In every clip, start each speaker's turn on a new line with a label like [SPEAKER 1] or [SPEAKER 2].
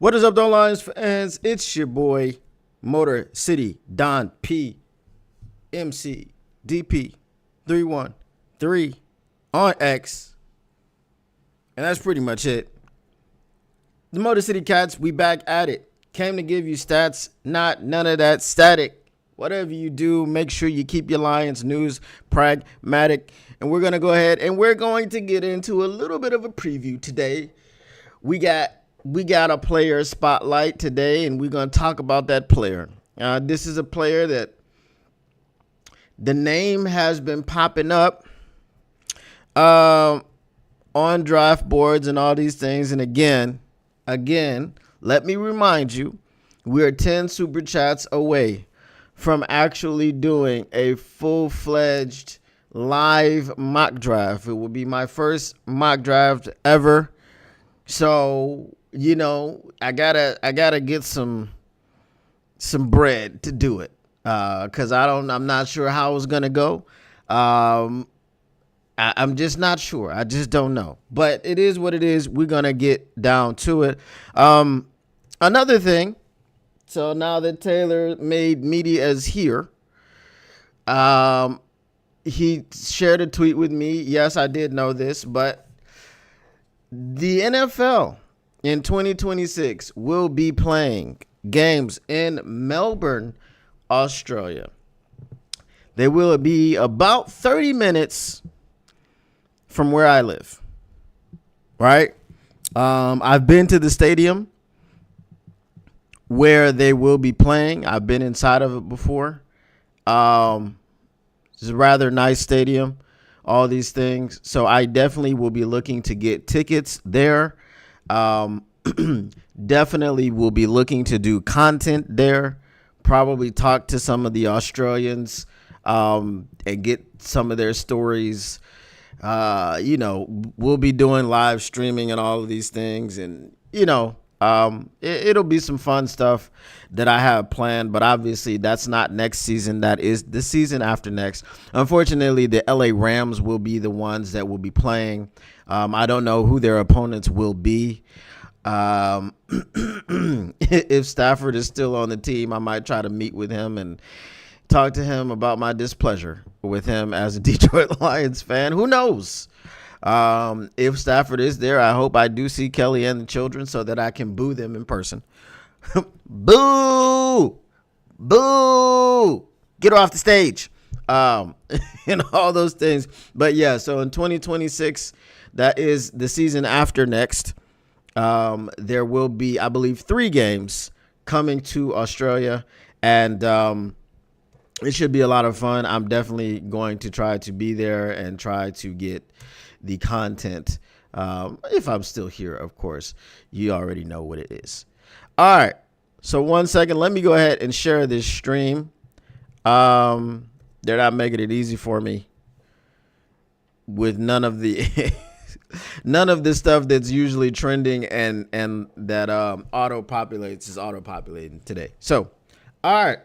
[SPEAKER 1] What is up, though, Lions fans? It's your boy, Motor City Don P, MC, DP, 313 on X. And that's pretty much it. The Motor City Cats, we back at it. Came to give you stats, none of that static. Whatever you do, make sure you keep your Lions news pragmatic. And we're going to go ahead and we're going to get into a little bit of a preview today. We got a player spotlight today, and we're going to talk about that player. This is a player that the name has been popping up on draft boards and all these things. And again, let me remind you, we're 10 super chats away from actually doing a full-fledged live mock draft. It will be my first mock draft ever. So, you know, I gotta get some bread to do it. Cause I'm not sure how it's gonna go. I'm just not sure. I just don't know. But it is what it is. We're gonna get down to it. Another thing. So now that Taylor Made Media is here, he shared a tweet with me. Yes, I did know this, but the NFL in 2026 will be playing games in Melbourne, Australia. They will be about 30 minutes from where I live, right? I've been to the stadium where they will be playing. I've been inside of it before. It's a rather nice stadium, all these things. So I definitely will be looking to get tickets there. Definitely will be looking to do content there. Probably talk to some of the Australians and get some of their stories. We'll be doing live streaming and all of these things. And, it'll be some fun stuff that I have planned, but obviously that's not next season. That is the season after next. Unfortunately, the LA Rams will be the ones that will be playing. I don't know who their opponents will be. If Stafford is still on the team, I might try to meet with him and talk to him about my displeasure with him as a Detroit Lions fan. Who knows? If Stafford is there, I hope I do see Kelly and the children so that I can boo them in person. Boo! Boo! Get off the stage. And all those things. But yeah, so in 2026, that is the season after next. There will be, I believe, 3 games coming to Australia, and it should be a lot of fun. I'm definitely going to try to be there and try to get the content. If I'm still here, of course, you already know what it is. All right. So 1 second, let me go ahead and share this stream. They're not making it easy for me with none of the stuff that's usually trending and that auto populates is auto populating today. So, all right.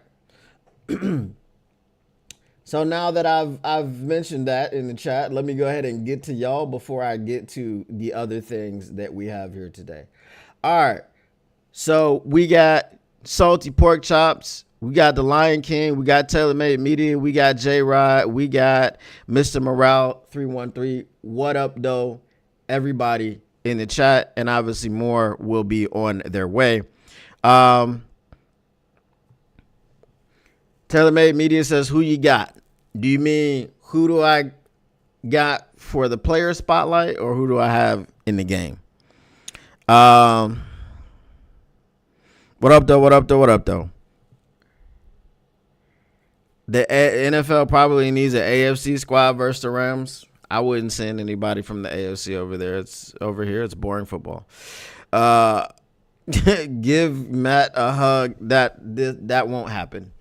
[SPEAKER 1] So now that I've mentioned that in the chat, let me go ahead and get to y'all before I get to the other things that we have here today. All right. So we got salty pork chops. We got the Lion King. We got Taylor Made Media. We got J-Rod. We got Mr. Morale 313. What up, though? Everybody in the chat, and obviously more will be on their way. Taylor Made Media says, who you got? Do you mean who do I got for the player spotlight, or who do I have in the game? What up, though? What up, though? What up, though? The NFL probably needs an AFC squad versus the Rams. I wouldn't send anybody from the AFC over there. It's over here. It's boring football. Give Matt a hug. That won't happen.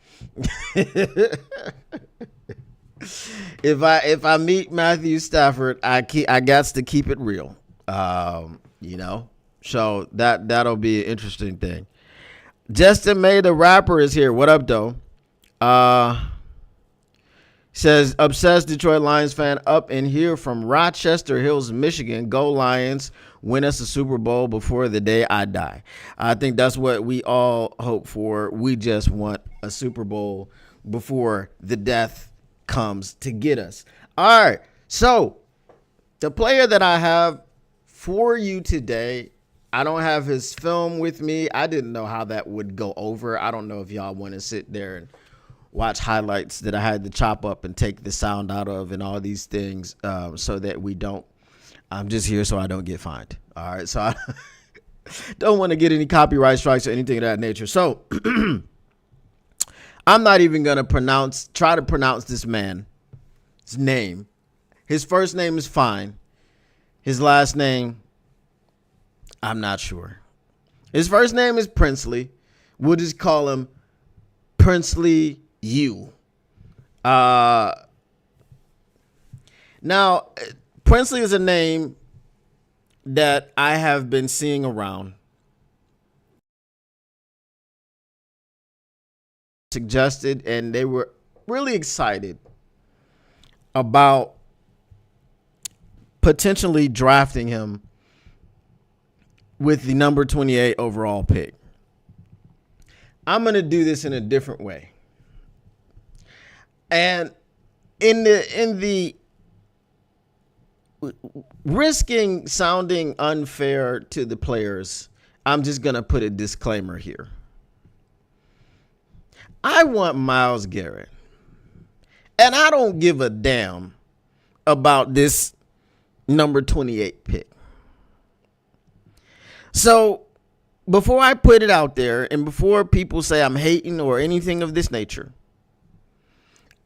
[SPEAKER 1] If I meet Matthew Stafford, I got to keep it real. So that'll be an interesting thing. Justin May the rapper is here. What up, though? Says, obsessed Detroit Lions fan up in here from Rochester Hills, Michigan. Go Lions. Win us a Super Bowl before the day I die. I think that's what we all hope for. We just want a Super Bowl before the death comes to get us. All right. So the player that I have for you today, I don't have his film with me. I didn't know how that would go over. I don't know if y'all want to sit there and watch highlights that I had to chop up and take the sound out of and all these things so that we don't. I'm just here so I don't get fined. All right. So I don't want to get any copyright strikes or anything of that nature. So I'm not even going to try to pronounce this man's name. His first name is fine. His last name, I'm not sure. His first name is Princely. We'll just call him Princely U. Now, Princely is a name that I have been seeing around. Suggested, and they were really excited about potentially drafting him with the number 28 overall pick. I'm going to do this in a different way. And in the risking sounding unfair to the players, I'm just going to put a disclaimer here. I want Myles Garrett. And I don't give a damn about this number 28 pick. So before I put it out there and before people say I'm hating or anything of this nature,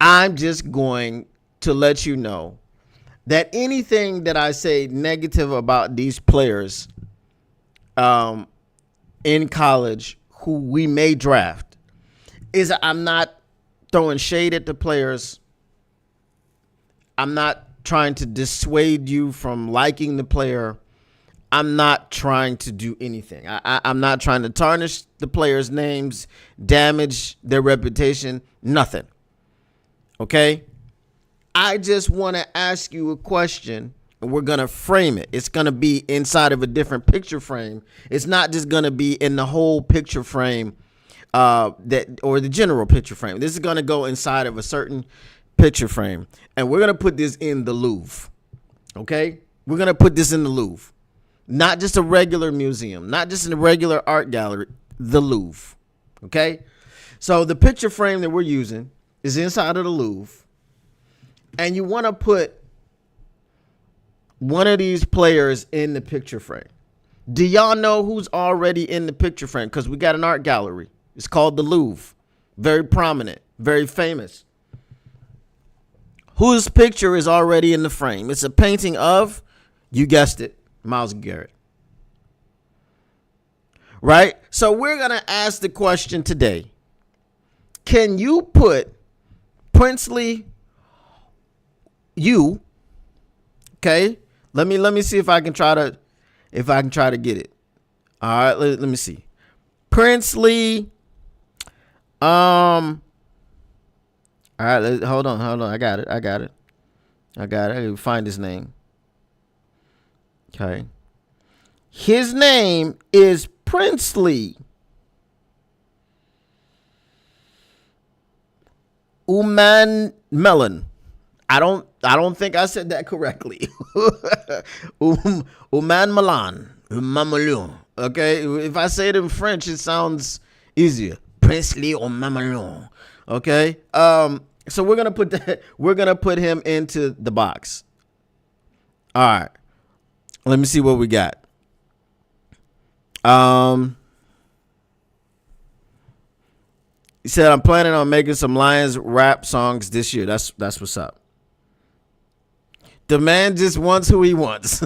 [SPEAKER 1] I'm just going to let you know that anything that I say negative about these players in college who we may draft is I'm not throwing shade at the players. I'm not trying to dissuade you from liking the player. I'm not trying to do anything. I'm not trying to tarnish the players' names, damage their reputation, nothing. Okay? I just want to ask you a question, and we're going to frame it. It's going to be inside of a different picture frame. It's not just going to be in the whole picture frame or the general picture frame. This is going to go inside of a certain picture frame, and we're going to put this in the Louvre. Okay? We're going to put this in the Louvre. Not just a regular museum, not just in a regular art gallery, the Louvre. Okay? So the picture frame that we're using is inside of the Louvre. And you want to put one of these players in the picture frame. Do y'all know who's already in the picture frame? Because we got an art gallery. It's called the Louvre. Very prominent, very famous. Whose picture is already in the frame? It's a painting of, you guessed it, Myles Garrett. Right? So we're going to ask the question today. Can you put Princely U? Okay? Let me see if I can try to get it. All right, let me see. Princely all right, hold on. I got it. I can find his name. Okay. His name is Princely Amon-Ra. I don't think I said that correctly. Amon-Ra. Okay. If I say it in French, it sounds easier. Princely Amon-Ra. Okay. So we're gonna put him into the box. All right. Let me see what we got. He said, I'm planning on making some Lions rap songs this year. That's what's up. The man just wants who he wants.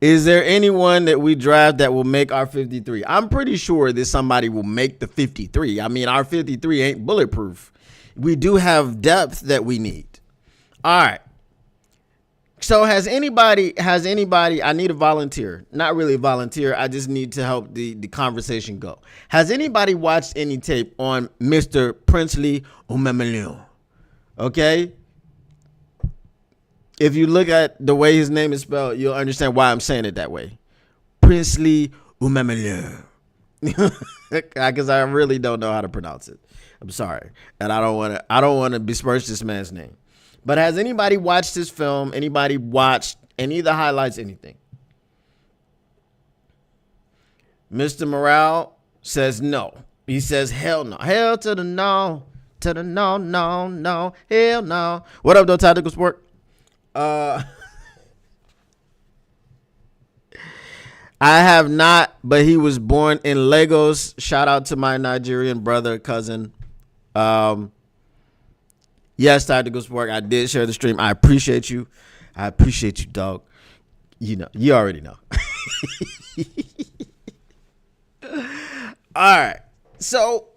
[SPEAKER 1] Is there anyone that we draft that will make our 53? I'm pretty sure that somebody will make the 53. I mean, our 53 ain't bulletproof. We do have depth that we need. All right. So has anybody, I need a volunteer. Not really a volunteer. I just need to help the conversation go. Has anybody watched any tape on Mr. Princely Umemelu? Okay. If you look at the way his name is spelled, you'll understand why I'm saying it that way. Princely Umemelu. Because I really don't know how to pronounce it. I'm sorry. And I don't want to besmirch this man's name. But has anybody watched this film? Anybody watched any of the highlights? Anything? Mr. Morale says no. He says hell no. Hell to the no. To the no, no, no. Hell no. What up, though, Tactical Sport? I have not, but he was born in Lagos. Shout out to my Nigerian brother, cousin. Yes, Tactical Sport. I did share the stream. I appreciate you. I appreciate you, dog. You know, you already know. All right. So,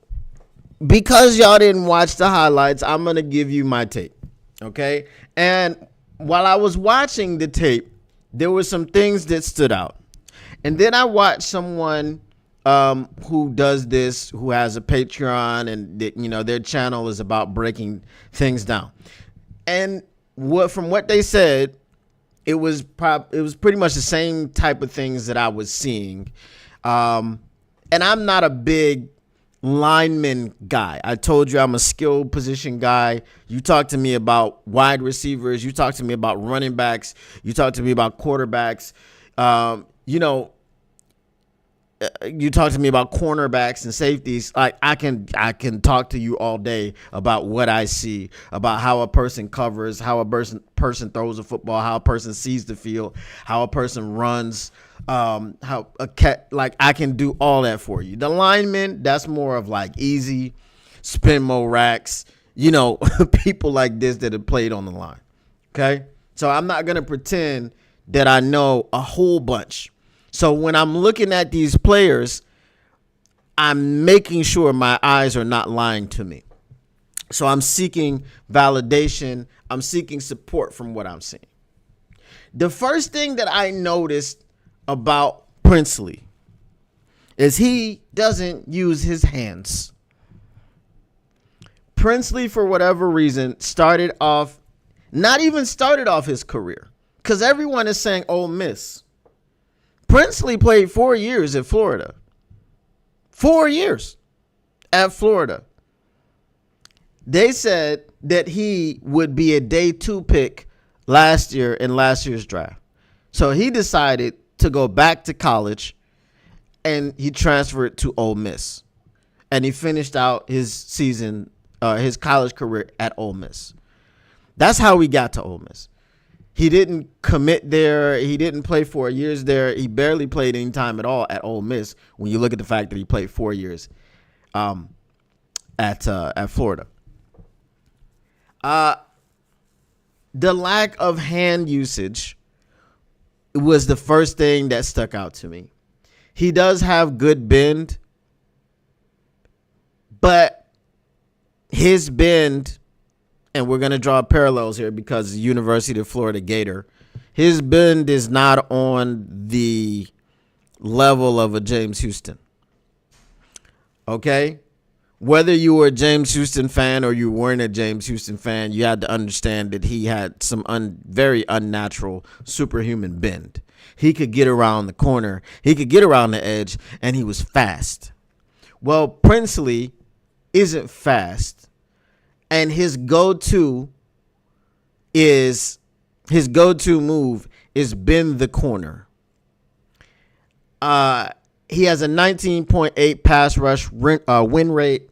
[SPEAKER 1] because y'all didn't watch the highlights, I'm going to give you my tape. Okay? And while I was watching the tape, there were some things that stood out. And then I watched someone who does this, who has a Patreon, and their channel is about breaking things down. And from what they said, it was pretty much the same type of things that I was seeing. And I'm not a big lineman guy. I told you I'm a skill position guy. You talk to me about wide receivers. You talk to me about running backs. You talk to me about quarterbacks. You talk to me about cornerbacks and safeties. Like I can talk to you all day about what I see, about how a person covers, how a person throws a football, how a person sees the field, how a person runs, how a cat. Like I can do all that for you. The lineman, that's more of like easy spin mo racks. People like this that have played on the line. Okay, so I'm not gonna pretend that I know a whole bunch. So when I'm looking at these players, I'm making sure my eyes are not lying to me. So I'm seeking validation. I'm seeking support from what I'm seeing. The first thing that I noticed about Princely is he doesn't use his hands. Princely, for whatever reason, started off his career, because everyone is saying Ole Miss. Princely played 4 years at Florida. 4 years at Florida. They said that he would be a day 2 pick last year in last year's draft. So he decided to go back to college, and he transferred to Ole Miss. And he finished out his season, his college career at Ole Miss. That's how we got to Ole Miss. He didn't commit there. He didn't play 4 years there. He barely played any time at all at Ole Miss when you look at the fact that he played 4 years at Florida. The lack of hand usage was the first thing that stuck out to me. He does have good bend, but his bend, and we're going to draw parallels here because University of Florida Gator, his bend is not on the level of a James Houston. Okay? Whether you were a James Houston fan or you weren't a James Houston fan, you had to understand that he had some very unnatural, superhuman bend. He could get around the corner. He could get around the edge, and he was fast. Well, Princely isn't fast. And his go-to move is bend the corner. He has a 19.8 pass rush win rate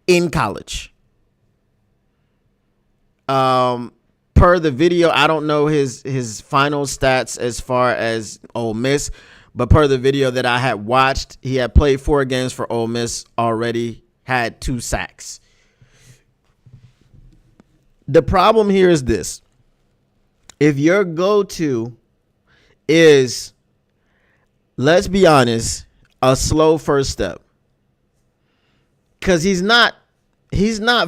[SPEAKER 1] in college. Per the video, I don't know his final stats as far as Ole Miss, but per the video that I had watched, he had played 4 games for Ole Miss already, had 2 sacks. The problem here is this. If your go-to is, let's be honest, a slow first step, because he's not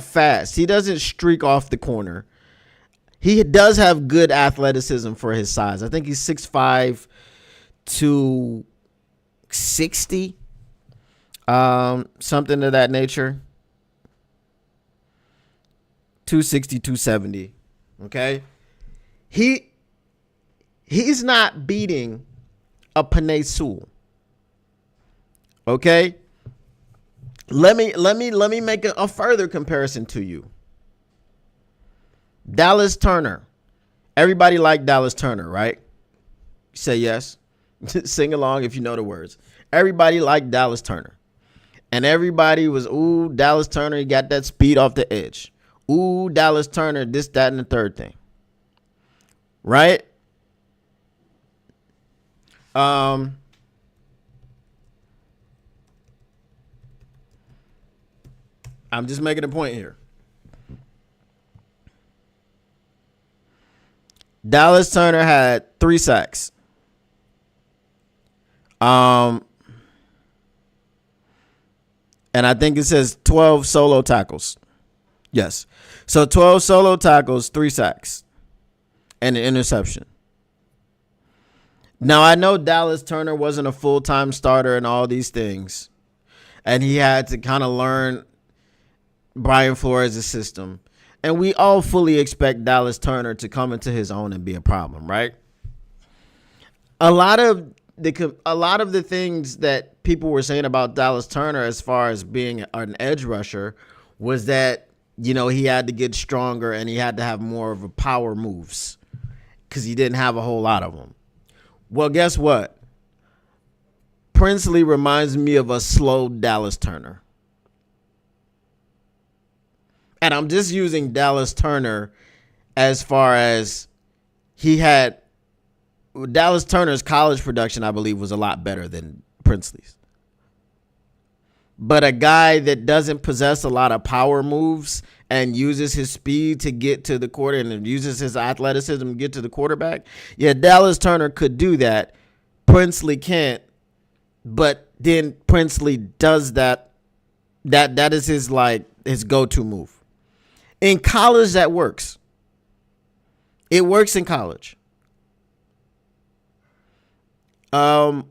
[SPEAKER 1] fast. He doesn't streak off the corner. He does have good athleticism for his size. I think he's 6'5" to 60, something of that nature. 260, 270. Okay, he's not beating a Penei Sewell. Okay, let me make a further comparison to you. Dallas Turner. Everybody liked Dallas Turner, right? Say yes. Sing along if you know the words. Everybody liked Dallas Turner. And everybody was, ooh, Dallas Turner, he got that speed off the edge. Ooh, Dallas Turner, this, that, and the third thing. Right? I'm just making a point here. Dallas Turner had 3 sacks. And I think it says 12 solo tackles. Yes. So 12 solo tackles, 3 sacks, and an interception. Now, I know Dallas Turner wasn't a full-time starter and all these things, and he had to kind of learn Brian Flores' system. And we all fully expect Dallas Turner to come into his own and be a problem, right? A lot of the things that people were saying about Dallas Turner as far as being an edge rusher was that, you know, he had to get stronger and he had to have more of a power moves because he didn't have a whole lot of them. Well, guess what? Princely reminds me of a slow Dallas Turner. And I'm just using Dallas Turner as far as Dallas Turner's college production, I believe, was a lot better than Princely's. But a guy that doesn't possess a lot of power moves and uses his speed to get to the quarter and uses his athleticism to get to the quarterback. Yeah, Dallas Turner could do that. Princely can't. But then Princely does that. That is his go-to move. In college, that works. It works in college. Let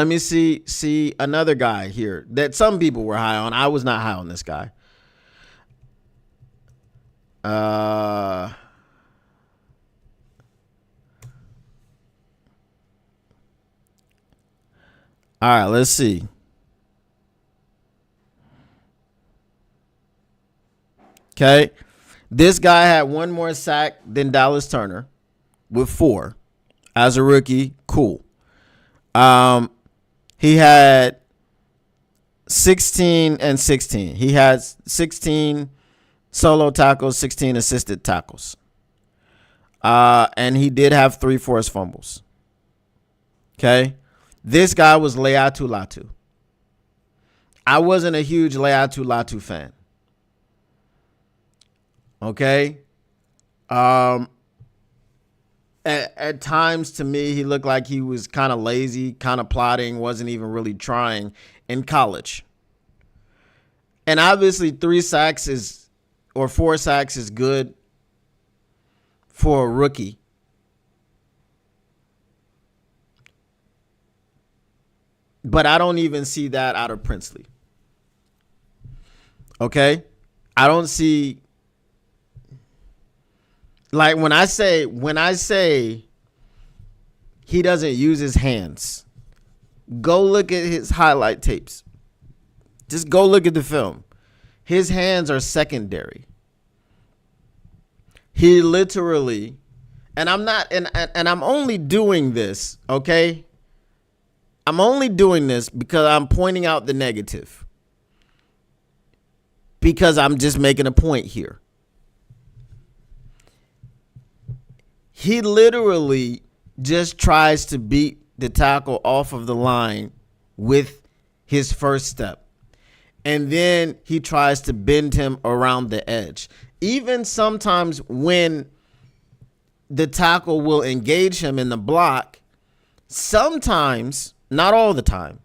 [SPEAKER 1] me see another guy here that some people were high on. I was not high on this guy. All right, let's see. Okay. This guy had one more sack than Dallas Turner with 4 as a rookie. Cool. He had 16 and 16. He had 16 solo tackles, 16 assisted tackles. And he did have 3 forced fumbles. Okay. This guy was Leatu Latu. I wasn't a huge Leatu Latu fan. Okay. At times, to me, he looked like he was kind of lazy, kind of plodding, wasn't even really trying in college. And obviously 4 sacks is good for a rookie. But I don't even see that out of Princely. Okay? I don't see, like, when I say he doesn't use his hands, go look at his highlight tapes. Just go look at the film. His hands are secondary. He literally, and I'm not, and I'm only doing this, okay? I'm only doing this because I'm pointing out the negative. Because I'm just making a point here. He literally just tries to beat the tackle off of the line with his first step. And then he tries to bend him around the edge. Even sometimes when the tackle will engage him in the block, sometimes, not all the time,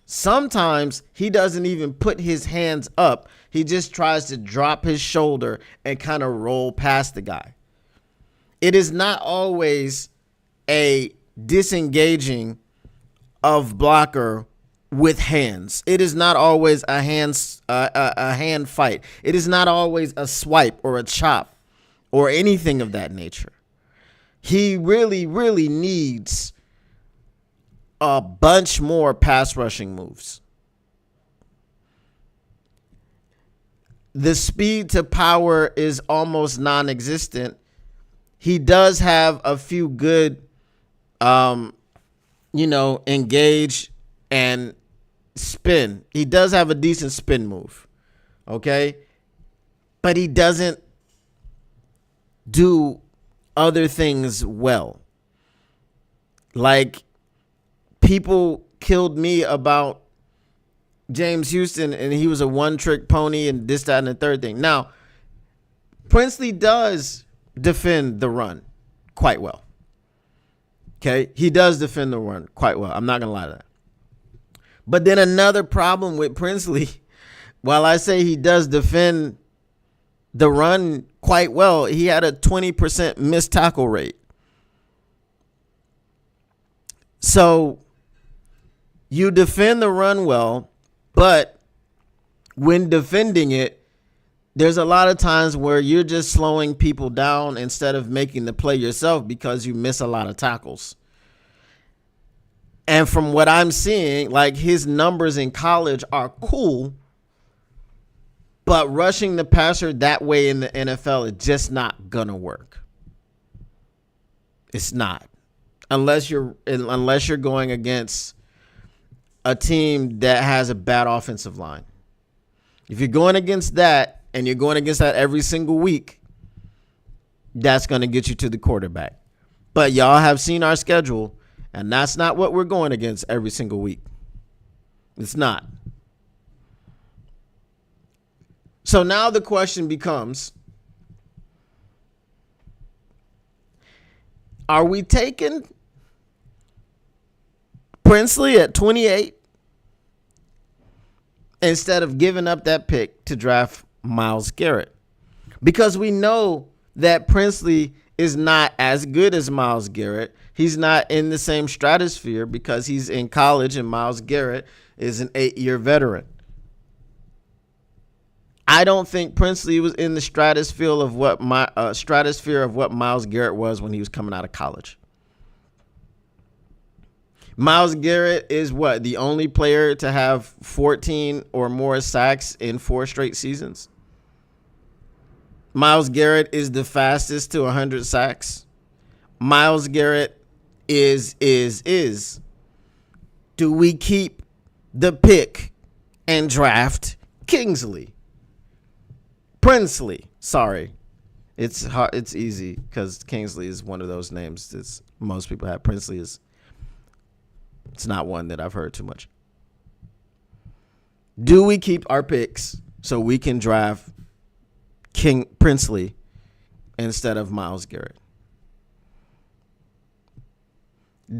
[SPEAKER 1] sometimes he doesn't even put his hands up He just tries to drop his shoulder and kind of roll past the guy. It is not always a disengaging of blocker with hands. It is not always a hand fight. It is not always a swipe or a chop or anything of that nature. He really, really needs a bunch more pass rushing moves. The speed to power is almost non-existent. He does have a few good, engage and spin. He does have a decent spin move. Okay. But he doesn't do other things well. Like, people killed me about James Houston and he was a one-trick pony and this, that, and the third thing. Now, Princely does defend the run quite well. Okay? He does defend the run quite well. I'm not going to lie to that. But then another problem with Princely, while I say he does defend the run quite well, he had a 20% missed tackle rate. So you defend the run well, but when defending it, there's a lot of times where you're just slowing people down instead of making the play yourself because you miss a lot of tackles. And from what I'm seeing, like, his numbers in college are cool, but rushing the passer that way in the NFL is just not gonna work. It's not. Unless you're going against a team that has a bad offensive line. If you're going against that and you're going against that every single week, that's going to get you to the quarterback. But y'all have seen our schedule, and that's not what we're going against every single week. It's not. So now the question becomes, are we taking Princely at 28 instead of giving up that pick to draft Myles Garrett? Because we know that Princely is not as good as Myles Garrett. He's not in the same stratosphere because he's in college and Myles Garrett is an 8-year veteran. I don't think Princely was in the stratosphere of what Myles Garrett was when he was coming out of college. Myles Garrett is the only player to have 14 or more sacks in 4 straight seasons. Myles Garrett is the fastest to 100 sacks. Myles Garrett is. Do we keep the pick and draft Princely? Sorry. It's hard. It's easy because Kingsley is one of those names that most people have. Princely is. It's not one that I've heard too much. Do we keep our picks so we can draft Princely instead of Myles Garrett?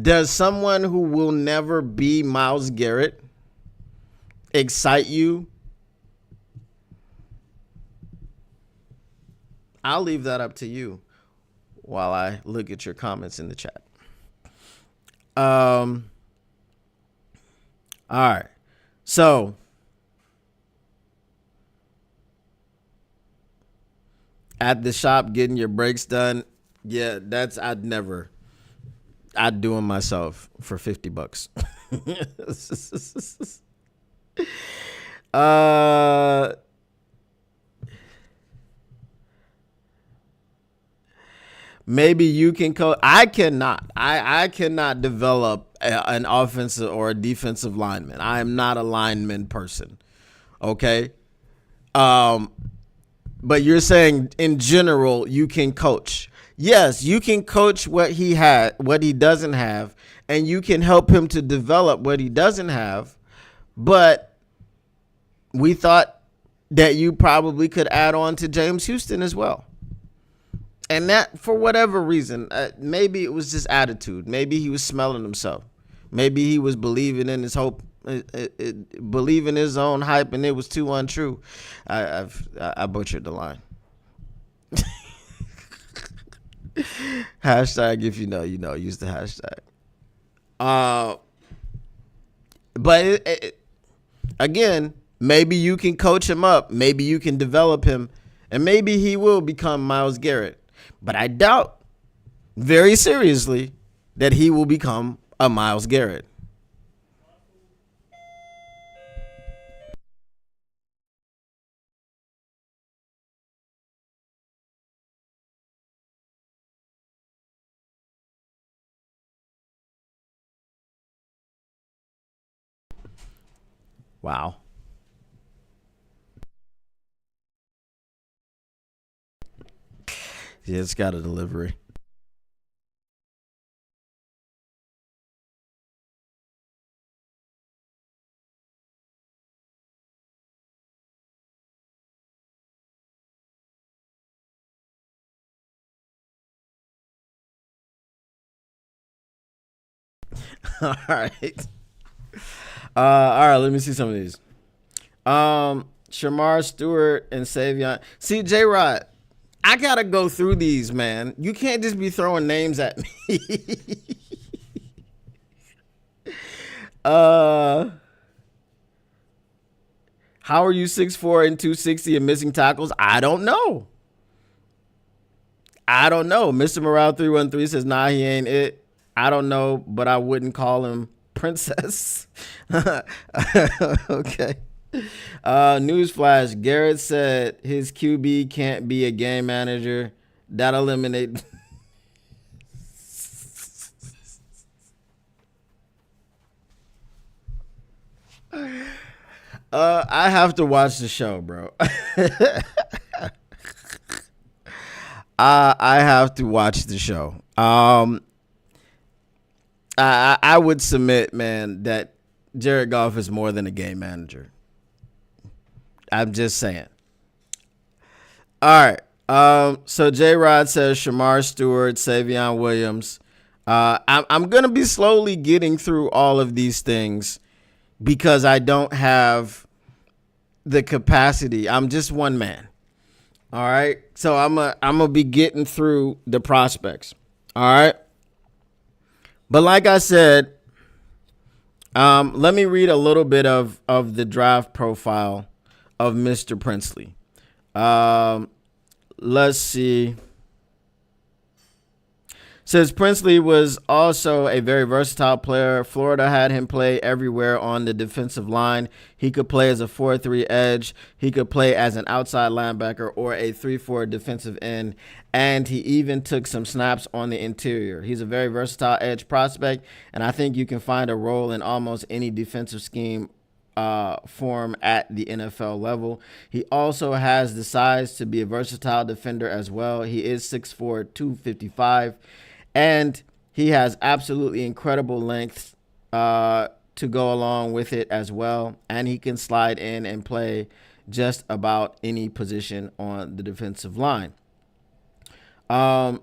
[SPEAKER 1] Does someone who will never be Myles Garrett excite you? I'll leave that up to you while I look at your comments in the chat. All right. So at the shop getting your brakes done. Yeah, I'd do them myself for $50. Maybe you can coach. I cannot. I cannot develop an offensive or a defensive lineman. I am not a lineman person. Okay. But you're saying in general you can coach. Yes, you can coach what he doesn't have, and you can help him to develop what he doesn't have. But we thought that you probably could add on to James Houston as well. And that, for whatever reason, maybe it was just attitude. Maybe he was smelling himself. Maybe he was believing in his hope believe in his own hype and it was too untrue. I butchered the line. Hashtag if you know, you know. Use the hashtag. But again, maybe you can coach him up. Maybe you can develop him. And maybe he will become Myles Garrett. But I doubt very seriously that he will become a Myles Garrett. Wow. Yeah, it's got a delivery. All right. All right, let me see some of these. Shamar Stewart and Savion. See, J Rod, I gotta go through these, man. You can't just be throwing names at me. uh how are you 6'4" and 260 and missing tackles? I don't know. Mr. Morale 313 says, nah, he ain't it. I don't know, but I wouldn't call him princess. Okay. Newsflash. Garrett said his QB can't be a game manager. That eliminate. I have to watch the show, bro. I have to watch the show. I would submit, man, that Jared Goff is more than a game manager. I'm just saying. All right. So J Rod says Shamar Stewart, Savion Williams. I'm gonna be slowly getting through all of these things because I don't have the capacity. I'm just one man. All right. So I'm gonna be getting through the prospects. All right. But like I said, let me read a little bit of the draft profile of Mr. Princely. Let's see. Says Princely was also a very versatile player. Florida had him play everywhere on the defensive line. He could play as a 4-3 edge. He could play as an outside linebacker or a 3-4 defensive end. And he even took some snaps on the interior. He's a very versatile edge prospect, and I think you can find a role in almost any defensive scheme form at the NFL level. He also has the size to be a versatile defender as well. He is 6'4", 255. And he has absolutely incredible length to go along with it as well. And he can slide in and play just about any position on the defensive line. So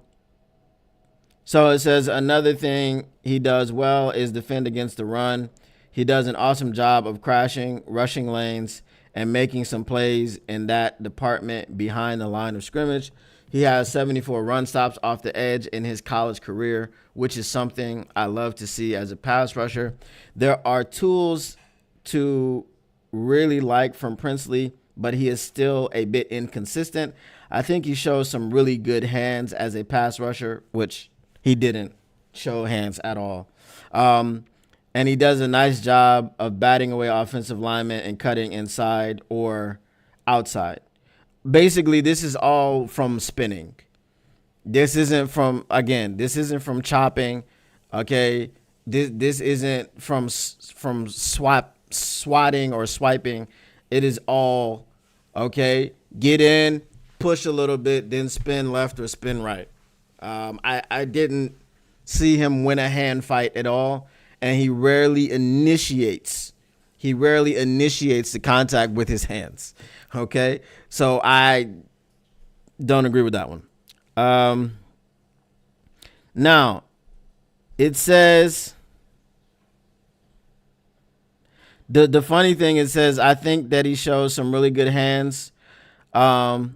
[SPEAKER 1] it says another thing he does well is defend against the run. He does an awesome job of crashing, rushing lanes, and making some plays in that department behind the line of scrimmage. He has 74 run stops off the edge in his college career, which is something I love to see as a pass rusher. There are tools to really like from Princely, but he is still a bit inconsistent. I think he shows some really good hands as a pass rusher, which he didn't show hands at all. And he does a nice job of batting away offensive linemen and cutting inside or outside. Basically, this is all from spinning. This isn't from chopping. Okay, this isn't from swatting or swiping. It is all okay. Get in, push a little bit, then spin left or spin right. I didn't see him win a hand fight at all, and he rarely initiates the contact with his hands. Okay, so I don't agree with that one. Now, it says The funny thing, it says, I think that he shows some really good hands. Bats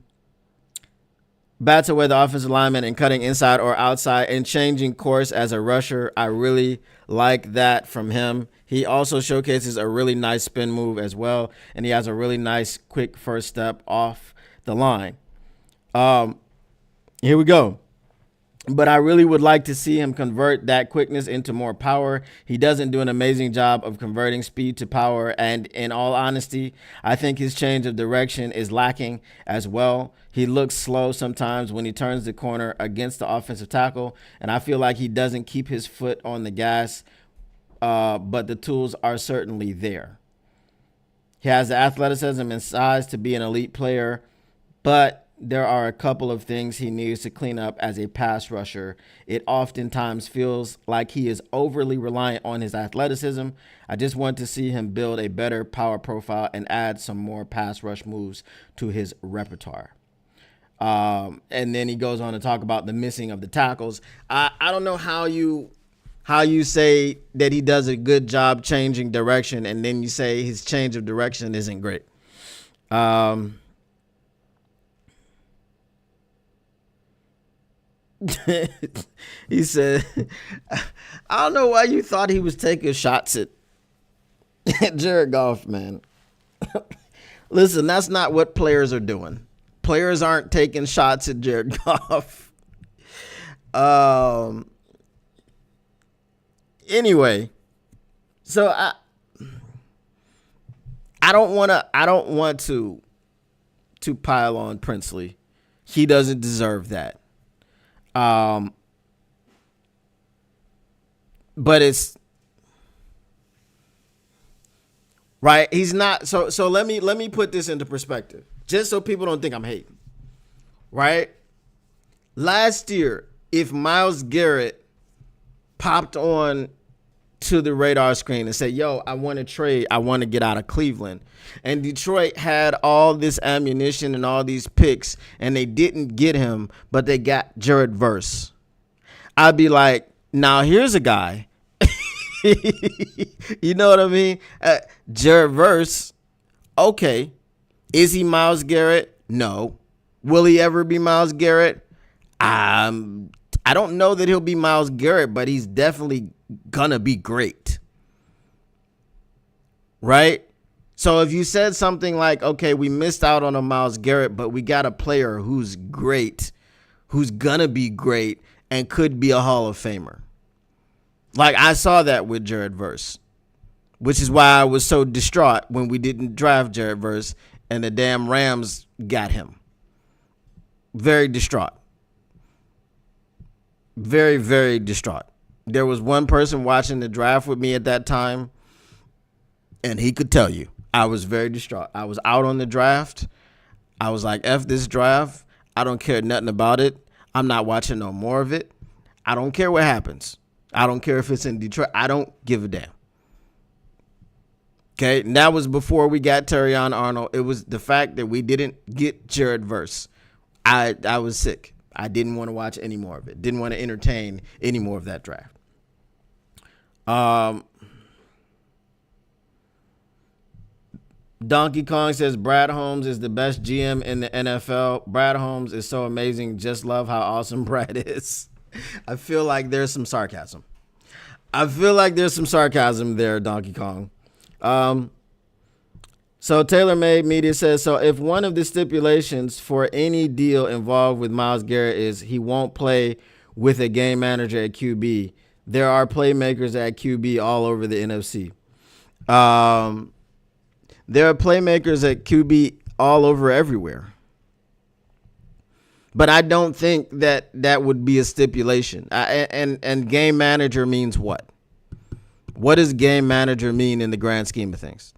[SPEAKER 1] away the offensive lineman and cutting inside or outside and changing course as a rusher. I really like that from him. He also showcases a really nice spin move as well, and he has a really nice quick first step off the line. Here we go. But I really would like to see him convert that quickness into more power. He doesn't do an amazing job of converting speed to power. And in all honesty, I think his change of direction is lacking as well. He looks slow sometimes when he turns the corner against the offensive tackle. And I feel like he doesn't keep his foot on the gas. But the tools are certainly there. He has the athleticism and size to be an elite player, but there are a couple of things he needs to clean up as a pass rusher. It oftentimes feels like he is overly reliant on his athleticism. I just want to see him build a better power profile and add some more pass rush moves to his repertoire. And then he goes on to talk about the missing of the tackles. I don't know how you say that he does a good job changing direction, and then you say his change of direction isn't great. He said, I don't know why you thought he was taking shots at Jared Goff, man. Listen, that's not what players are doing. Players aren't taking shots at Jared Goff. Anyway, so I don't want to pile on Princely. He doesn't deserve that. But it's right. He's not. So let me put this into perspective, just so people don't think I'm hating. Right. Last year, if Myles Garrett popped on to the radar screen and said, yo, I want to trade, I want to get out of Cleveland, and Detroit had all this ammunition and all these picks, and they didn't get him, but they got Jared Verse, I'd be like, now here's a guy. You know what I mean? Jared Verse, okay. Is he Myles Garrett? No. Will he ever be Myles Garrett? I don't know that he'll be Myles Garrett, but he's definitely gonna be great. Right? So if you said something like, okay, we missed out on a Myles Garrett, but we got a player who's great, who's gonna be great, and could be a Hall of Famer. Like, I saw that with Jared Verse, which is why I was so distraught when we didn't draft Jared Verse and the damn Rams got him. Very distraught. Very, very distraught. There was one person watching the draft with me at that time, and he could tell you I was very distraught. I was out on the draft. I was like, F this draft. I don't care nothing about it. I'm not watching no more of it. I don't care what happens. I don't care if it's in Detroit. I don't give a damn. Okay, and that was before we got Terrion Arnold. It was the fact that we didn't get Jared Verse. I was sick. I didn't want to watch any more of it. Didn't want to entertain any more of that draft. Donkey Kong says Brad Holmes is the best GM in the NFL. Brad Holmes is so amazing. Just love how awesome Brad is. I feel like there's some sarcasm. There, Donkey Kong. So TaylorMade Media says, so if one of the stipulations for any deal involved with Myles Garrett is he won't play with a game manager at QB, there are playmakers at QB all over the NFC. There are playmakers at QB all over everywhere. But I don't think that would be a stipulation. And game manager means what? What does game manager mean in the grand scheme of things?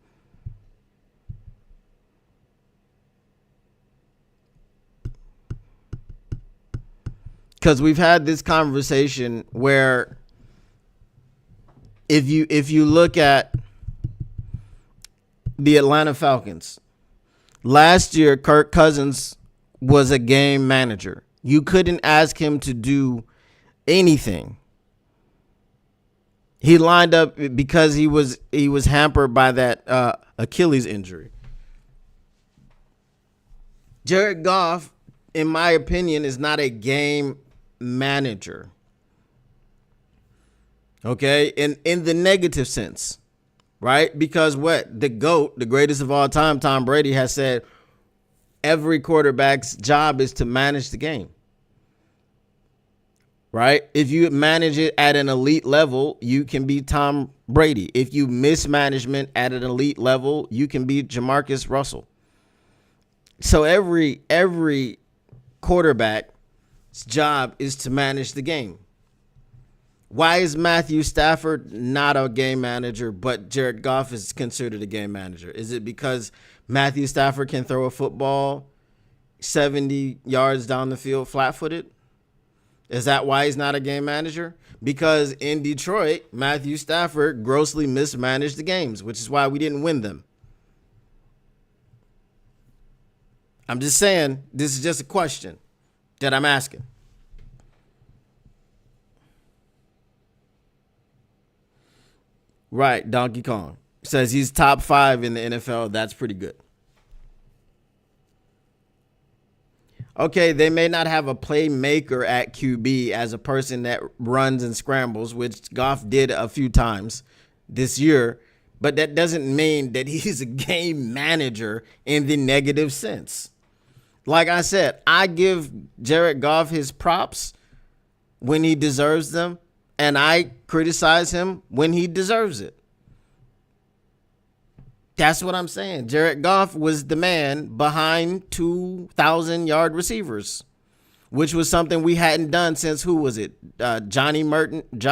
[SPEAKER 1] Because we've had this conversation where if you look at the Atlanta Falcons, last year Kirk Cousins was a game manager. You couldn't ask him to do anything. He lined up because he was hampered by that Achilles injury. Jared Goff, in my opinion, is not a game manager. Okay, in the negative sense, right? Because what the GOAT, the greatest of all time, Tom Brady, has said, every quarterback's job is to manage the game. Right? If you manage it at an elite level, you can be Tom Brady. If you mismanagement at an elite level, you can be Jamarcus Russell. So every quarterback's job is to manage the game. Why is Matthew Stafford not a game manager, but Jared Goff is considered a game manager? Is it because Matthew Stafford can throw a football 70 yards down the field flat-footed? Is that why he's not a game manager? Because in Detroit, Matthew Stafford grossly mismanaged the games, which is why we didn't win them. I'm just saying, this is just a question that I'm asking. Right, Donkey Kong says he's top 5 in the NFL. That's pretty good. Okay, they may not have a playmaker at QB as a person that runs and scrambles, which Goff did a few times this year, but that doesn't mean that he's a game manager in the negative sense. Like I said, I give Jared Goff his props when he deserves them, and I criticize him when he deserves it. That's what I'm saying. Jared Goff was the man behind 2,000-yard receivers, which was something we hadn't done since, who was it? Johnny Morton and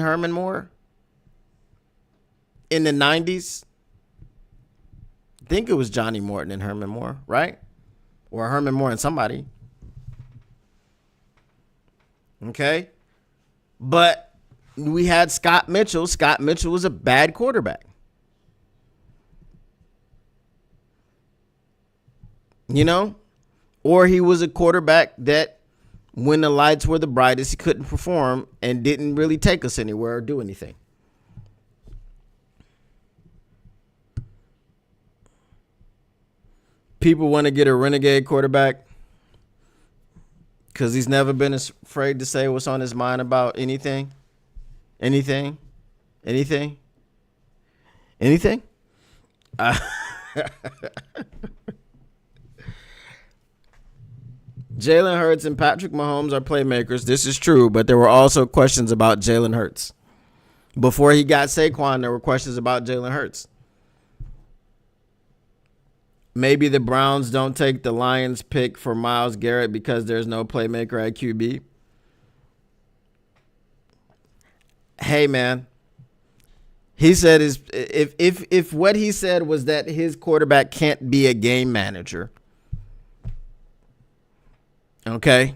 [SPEAKER 1] Herman Moore in the 90s. I think it was Johnny Morton and Herman Moore, right? Or Herman Moore and somebody. Okay. But we had Scott Mitchell. Scott Mitchell was a bad quarterback. You know? Or he was a quarterback that when the lights were the brightest, he couldn't perform and didn't really take us anywhere or do anything. People want to get a renegade quarterback because he's never been afraid to say what's on his mind about anything. Anything? Jalen Hurts and Patrick Mahomes are playmakers. This is true, but there were also questions about Jalen Hurts. Before he got Saquon, there were questions about Jalen Hurts. Maybe the Browns don't take the Lions pick for Myles Garrett because there's no playmaker at QB. Hey, man. He said if what he said was that his quarterback can't be a game manager, okay,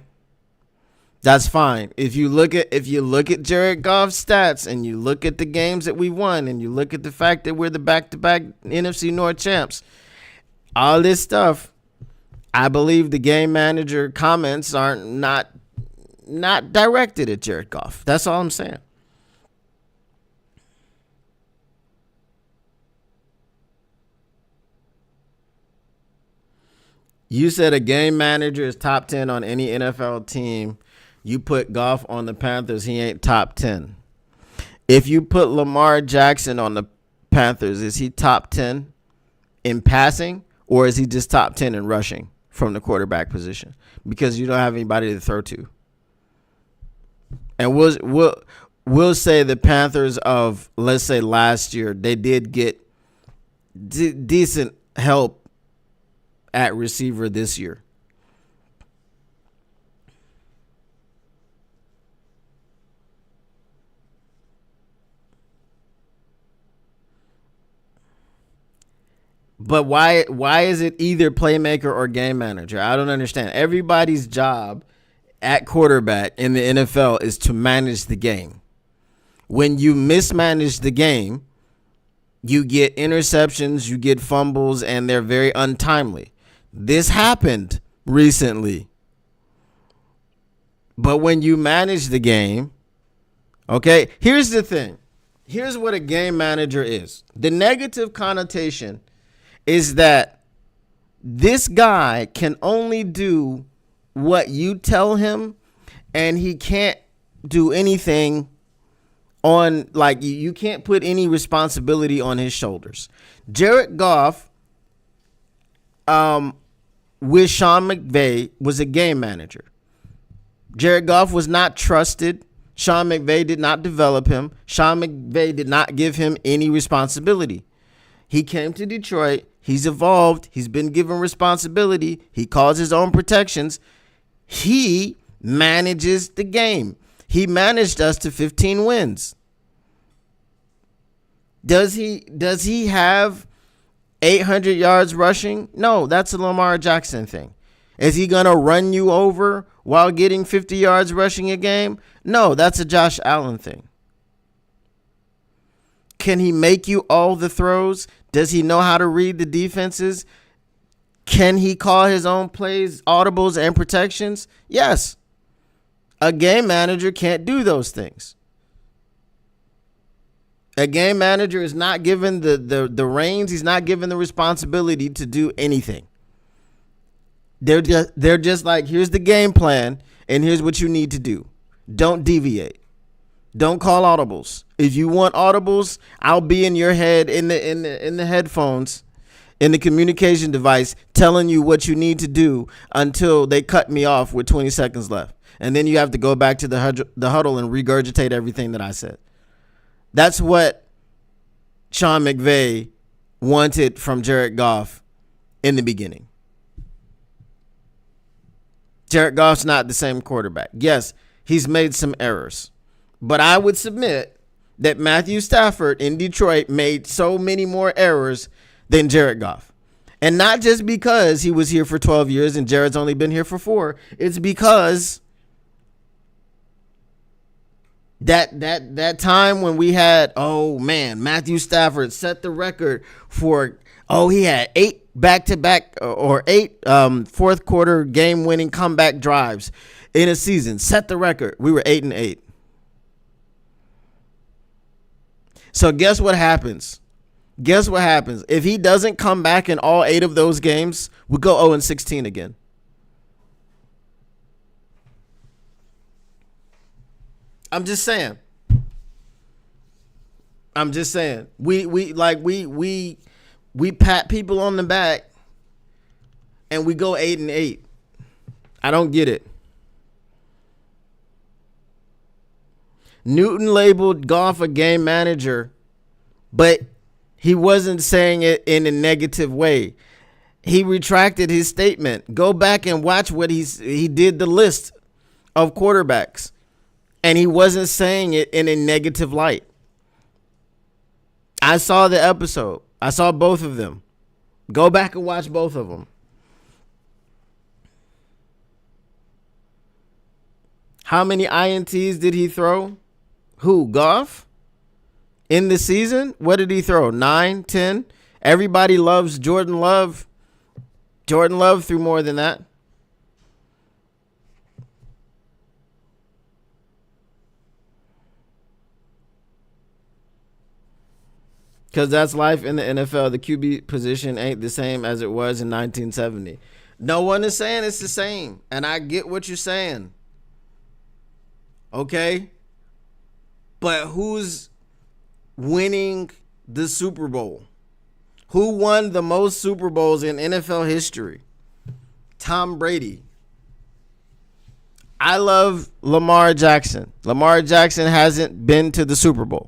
[SPEAKER 1] that's fine. If you look at Jared Goff's stats and you look at the games that we won and you look at the fact that we're the back-to-back NFC North champs, all this stuff, I believe the game manager comments are not directed at Jared Goff. That's all I'm saying. You said a game manager is top 10 on any NFL team. You put Goff on the Panthers, he ain't top 10. If you put Lamar Jackson on the Panthers, is he top 10 in passing, or is he just top 10 in rushing from the quarterback position? Because you don't have anybody to throw to. And we'll say the Panthers of, let's say, last year, they did get decent help at receiver this year. But why is it either playmaker or game manager? I don't understand. Everybody's job at quarterback in the NFL is to manage the game. When you mismanage the game, you get interceptions, you get fumbles, and they're very untimely. This happened recently. But when you manage the game, okay, here's the thing. Here's what a game manager is. The negative connotation is that this guy can only do what you tell him, and he can't do anything on, like, you can't put any responsibility on his shoulders. Jared Goff, with Sean McVay, was a game manager. Jared Goff was not trusted. Sean McVay did not develop him. Sean McVay did not give him any responsibility. He came to Detroit. He's evolved. He's been given responsibility. He calls his own protections. He manages the game. He managed us to 15 wins. Does he have 800 yards rushing? No, that's a Lamar Jackson thing. Is he going to run you over while getting 50 yards rushing a game? No, that's a Josh Allen thing. Can he make you all the throws? Does he know how to read the defenses? Can he call his own plays, audibles, and protections? Yes. A game manager can't do those things. A game manager is not given the reins. He's not given the responsibility to do anything. They're just like, here's the game plan, and here's what you need to do. Don't deviate. Don't call audibles. If you want audibles, I'll be in your head in the headphones, in the communication device, telling you what you need to do until they cut me off with 20 seconds left. And then you have to go back to the huddle and regurgitate everything that I said. That's what Sean McVay wanted from Jared Goff in the beginning. Jared Goff's not the same quarterback. Yes, he's made some errors. But I would submit that Matthew Stafford in Detroit made so many more errors than Jared Goff. And not just because he was here for 12 years and Jared's only been here for 4. It's because that time when we had, oh man, Matthew Stafford set the record for, he had 8 back-to-back or 8 fourth quarter game-winning comeback drives in a season. Set the record. We were 8-8. So guess what happens? Guess what happens? If he doesn't come back in all 8 of those games, we go 0-16 again. I'm just saying. We pat people on the back and we go 8-8. I don't get it. Newton labeled Goff a game manager, but he wasn't saying it in a negative way. He retracted his statement. Go back and watch what he did, the list of quarterbacks, and he wasn't saying it in a negative light. I saw the episode. I saw both of them. Go back and watch both of them. How many INTs did he throw? Who, Goff? In the season? What did he throw? 9, 10? Everybody loves Jordan Love. Jordan Love threw more than that. Because that's life in the NFL. The QB position ain't the same as it was in 1970. No one is saying it's the same. And I get what you're saying. Okay? But who's winning the Super Bowl? Who won the most Super Bowls in NFL history? Tom Brady. I love Lamar Jackson. Lamar Jackson hasn't been to the Super Bowl.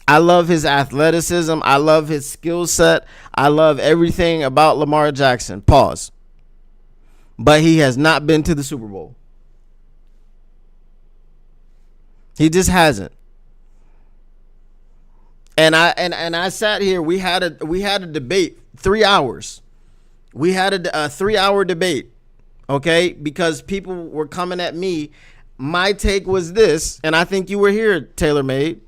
[SPEAKER 1] I love his athleticism. I love his skill set. I love everything about Lamar Jackson. Pause. But he has not been to the Super Bowl. He just hasn't. And I sat here. We had a debate, 3 hours. We had a 3-hour debate, okay? Because people were coming at me. My take was this, and I think you were here, TaylorMade,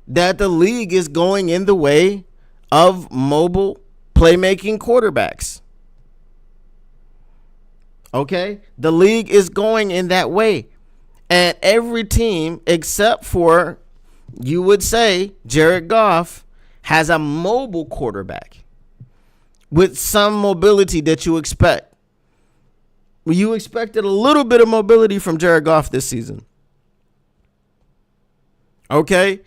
[SPEAKER 1] that the league is going in the way of mobile playmaking quarterbacks. Okay? The league is going in that way. And every team except for, you would say, Jared Goff has a mobile quarterback with some mobility that you expect. You expected a little bit of mobility from Jared Goff this season. Okay?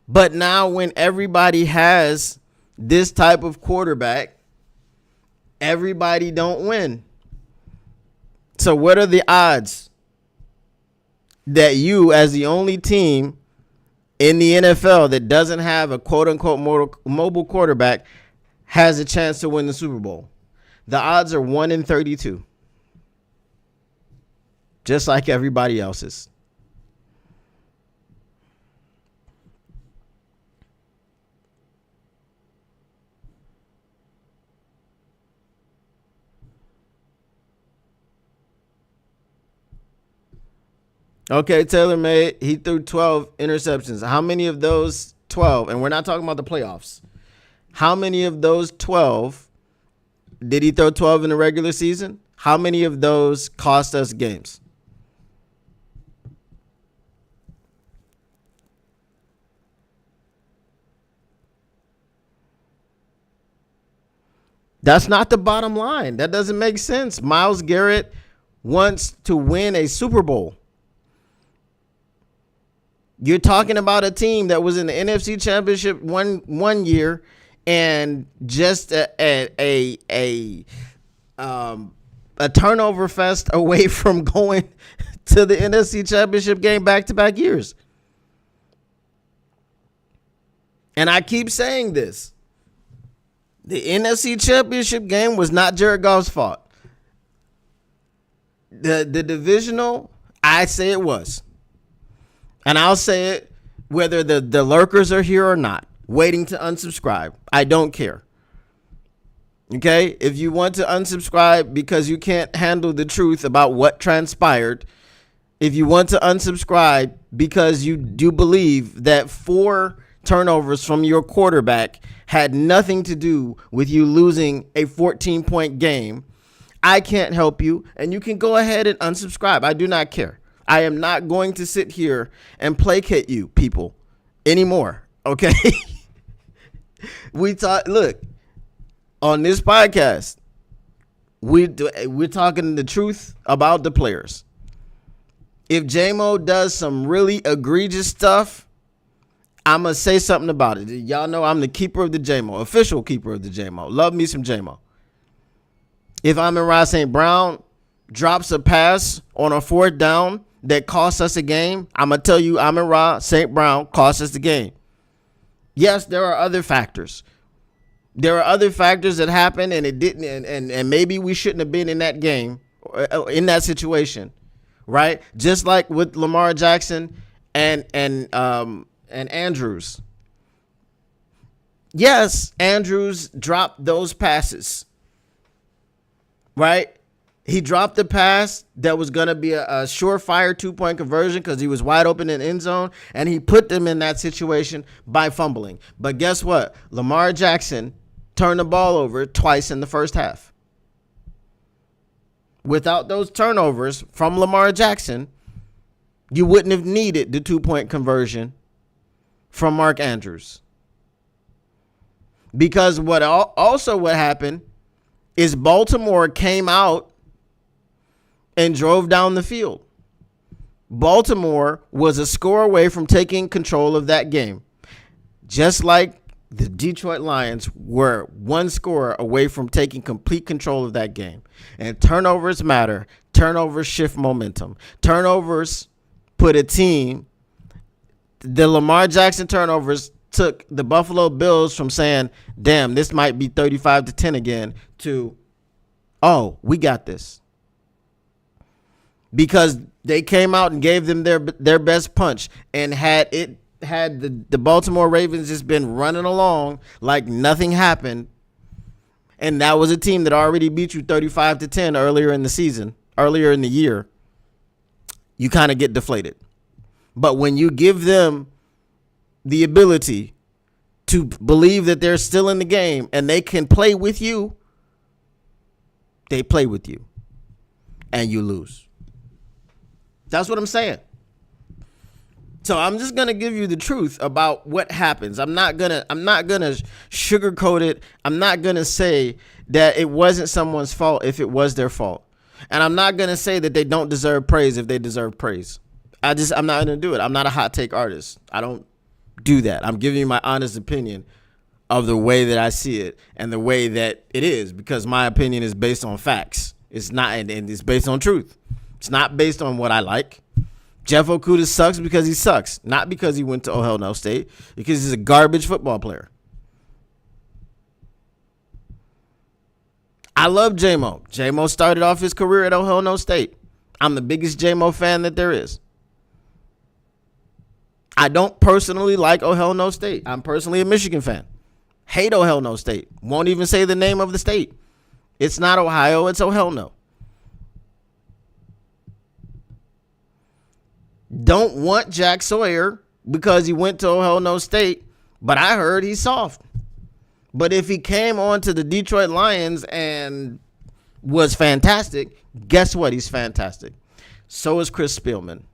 [SPEAKER 1] But now when everybody has this type of quarterback, everybody don't win. So what are the odds that you, as the only team in the NFL that doesn't have a quote-unquote mobile quarterback, has a chance to win the Super Bowl? The odds are 1 in 32. Just like everybody else's. Okay, Taylor made, he threw 12 interceptions. How many of those 12, and we're not talking about the playoffs, how many of those 12, did he throw 12 in the regular season? How many of those cost us games? That's not the bottom line. That doesn't make sense. Myles Garrett wants to win a Super Bowl. You're talking about a team that was in the NFC Championship one year and just a turnover fest away from going to the NFC Championship game back-to-back years. And I keep saying this. The NFC Championship game was not Jared Goff's fault. The divisional, I say it was. And I'll say it whether the lurkers are here or not, waiting to unsubscribe. I don't care. Okay? If you want to unsubscribe because you can't handle the truth about what transpired, if you want to unsubscribe because you do believe that 4 turnovers from your quarterback had nothing to do with you losing a 14-point game, I can't help you, and you can go ahead and unsubscribe. I do not care. I am not going to sit here and placate you people anymore, okay? Look, on this podcast, we're talking the truth about the players. If J-Mo does some really egregious stuff, I'm going to say something about it. Y'all know I'm the keeper of the J-Mo, official keeper of the J-Mo. Love me some J-Mo. If Amon-Ra St. Brown drops a pass on a 4th down that costs us a game, I'm going to tell you Amon-Ra St. Brown cost us the game. Yes, there are other factors. There are other factors that happened and it didn't, and maybe we shouldn't have been in that game, in that situation, right? Just like with Lamar Jackson and Andrews. Yes, Andrews dropped those passes, right? He dropped the pass that was going to be a surefire 2-point conversion because he was wide open in the end zone, and he put them in that situation by fumbling. But guess what? Lamar Jackson turned the ball over twice in the first half. Without those turnovers from Lamar Jackson, you wouldn't have needed the 2-point conversion from Mark Andrews. Because what happened is Baltimore came out and drove down the field. Baltimore was a score away from taking control of that game, just like the Detroit Lions were 1 score away from taking complete control of that game. And turnovers matter. Turnovers shift momentum. Turnovers put a team, the Lamar Jackson turnovers took the Buffalo Bills from saying, damn, this might be 35-10 again, to, oh, we got this. Because they came out and gave them their best punch, and had the Baltimore Ravens just been running along like nothing happened, and that was a team that already beat you 35-10 earlier in the year, you kind of get deflated. But when you give them the ability to believe that they're still in the game and they can play with you, they play with you. and you lose. That's what I'm saying. So I'm just gonna give you the truth about what happens. I'm not gonna sugarcoat it. I'm not gonna say that it wasn't someone's fault if it was their fault. And I'm not gonna say that they don't deserve praise if they deserve praise. I'm not gonna do it. I'm not a hot take artist. I don't do that. I'm giving you my honest opinion of the way that I see it and the way that it is, because my opinion is based on facts. It's not, and it's based on truth. It's not based on what I like. Jeff Okudah sucks because he sucks, not because he went to Oh Hell No State, because he's a garbage football player. I love J-Mo. J-Mo started off his career at Oh Hell No State. I'm the biggest J-Mo fan that there is. I don't personally like Oh Hell No State. I'm personally a Michigan fan. Hate Oh Hell No State. Won't even say the name of the state. It's not Ohio, it's Oh Hell No. Don't want Jack Sawyer because he went to Oh Hell No State, but I heard he's soft. But if he came on to the Detroit Lions and was fantastic, guess what? He's fantastic. So is Chris Spielman.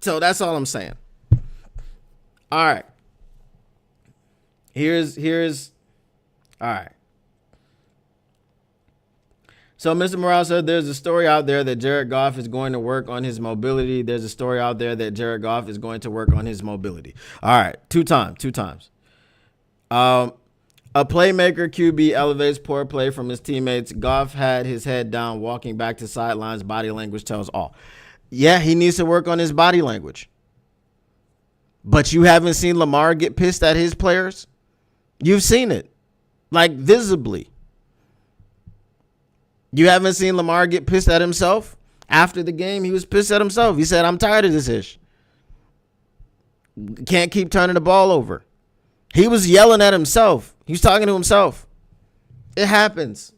[SPEAKER 1] So that's all I'm saying. All right. Here's all right. So Mr. Morale said there's a story out there that Jared Goff is going to work on his mobility. There's a story out there that Jared Goff is going to work on his mobility. All right. Two times. A playmaker QB elevates poor play from his teammates. Goff had his head down, walking back to sidelines. Body language tells all. Yeah, he needs to work on his body language. But you haven't seen Lamar get pissed at his players? You've seen it, like visibly. You haven't seen Lamar get pissed at himself? After the game, he was pissed at himself. He said, I'm tired of this ish. Can't keep turning the ball over. He was yelling at himself. He was talking to himself. It happens.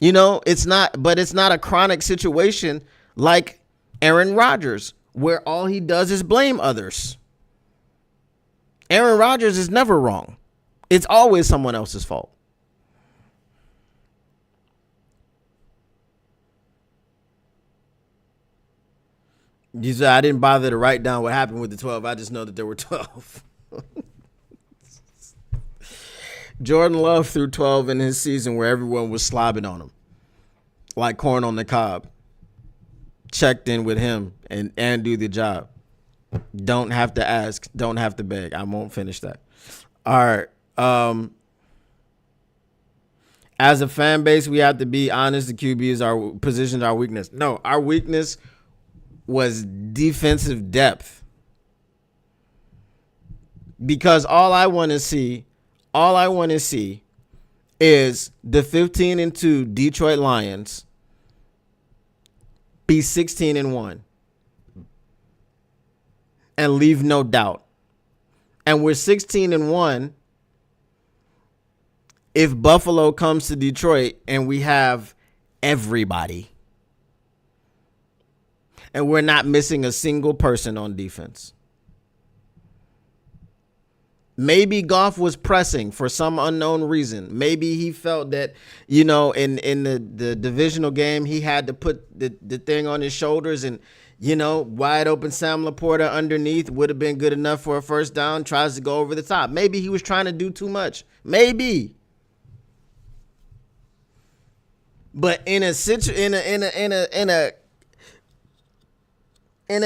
[SPEAKER 1] You know, it's not a chronic situation like Aaron Rodgers, where all he does is blame others. Aaron Rodgers is never wrong. It's always someone else's fault. You said I didn't bother to write down what happened with the 12. I just know that there were 12. Jordan Love threw 12 in his season where everyone was slobbing on him like corn on the cob. Checked in with him and do the job. Don't have to ask. Don't have to beg. I won't finish that. All right. As a fan base, we have to be honest. The QB is our position, our weakness. No, our weakness was defensive depth. Because all I want to see is the 15-2 Detroit Lions be 16-1 and leave no doubt. And we're 16-1 if Buffalo comes to Detroit and we have everybody. And we're not missing a single person on defense. Maybe Goff was pressing for some unknown reason. Maybe he felt that, you know, in the divisional game, he had to put the thing on his shoulders and, you know, wide open Sam LaPorta underneath would have been good enough for a first down, tries to go over the top. Maybe he was trying to do too much. Maybe. But in a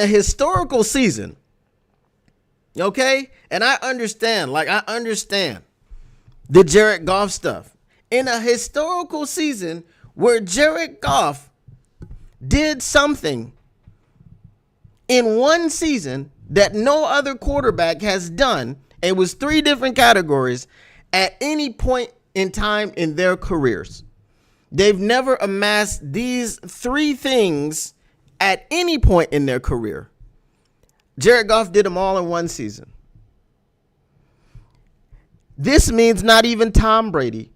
[SPEAKER 1] historical season, okay? And I understand the Jared Goff stuff. In a historical season where Jared Goff did something in one season that no other quarterback has done, it was 3 different categories at any point in time in their careers. They've never amassed these 3 things at any point in their career. Jared Goff did them all in one season. This means not even Tom Brady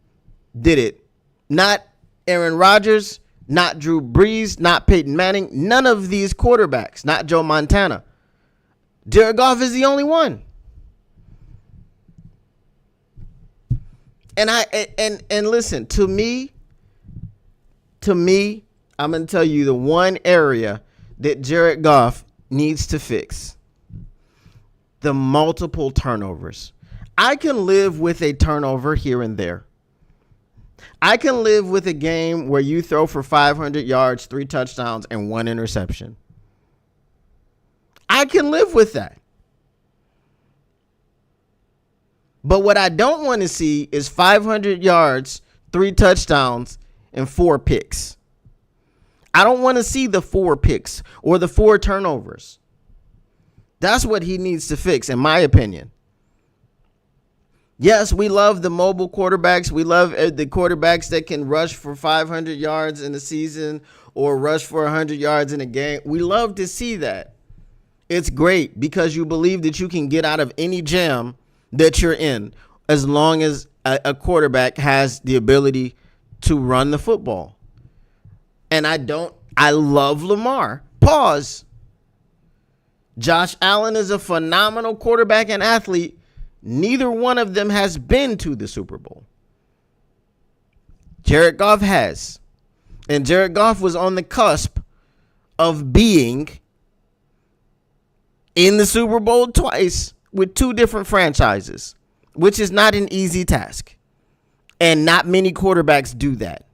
[SPEAKER 1] did it. Not Aaron Rodgers, not Drew Brees, not Peyton Manning. None of these quarterbacks, not Joe Montana. Jared Goff is the only one. And listen, to me, I'm gonna tell you the one area that Jared Goff needs to fix: the multiple turnovers. I can live with a turnover here and there. I can live with a game where you throw for 500 yards, 3 touchdowns, and 1 interception. I can live with that. But what I don't want to see is 500 yards, 3 touchdowns, and 4 picks. I don't want to see the 4 picks or the 4 turnovers. That's what he needs to fix, in my opinion. Yes, we love the mobile quarterbacks. We love the quarterbacks that can rush for 500 yards in a season or rush for 100 yards in a game. We love to see that. It's great because you believe that you can get out of any jam that you're in as long as a quarterback has the ability to run the football. And I love Lamar. Pause. Josh Allen is a phenomenal quarterback and athlete. Neither one of them has been to the Super Bowl. Jared Goff has. And Jared Goff was on the cusp of being in the Super Bowl twice with 2 different franchises, which is not an easy task. And not many quarterbacks do that.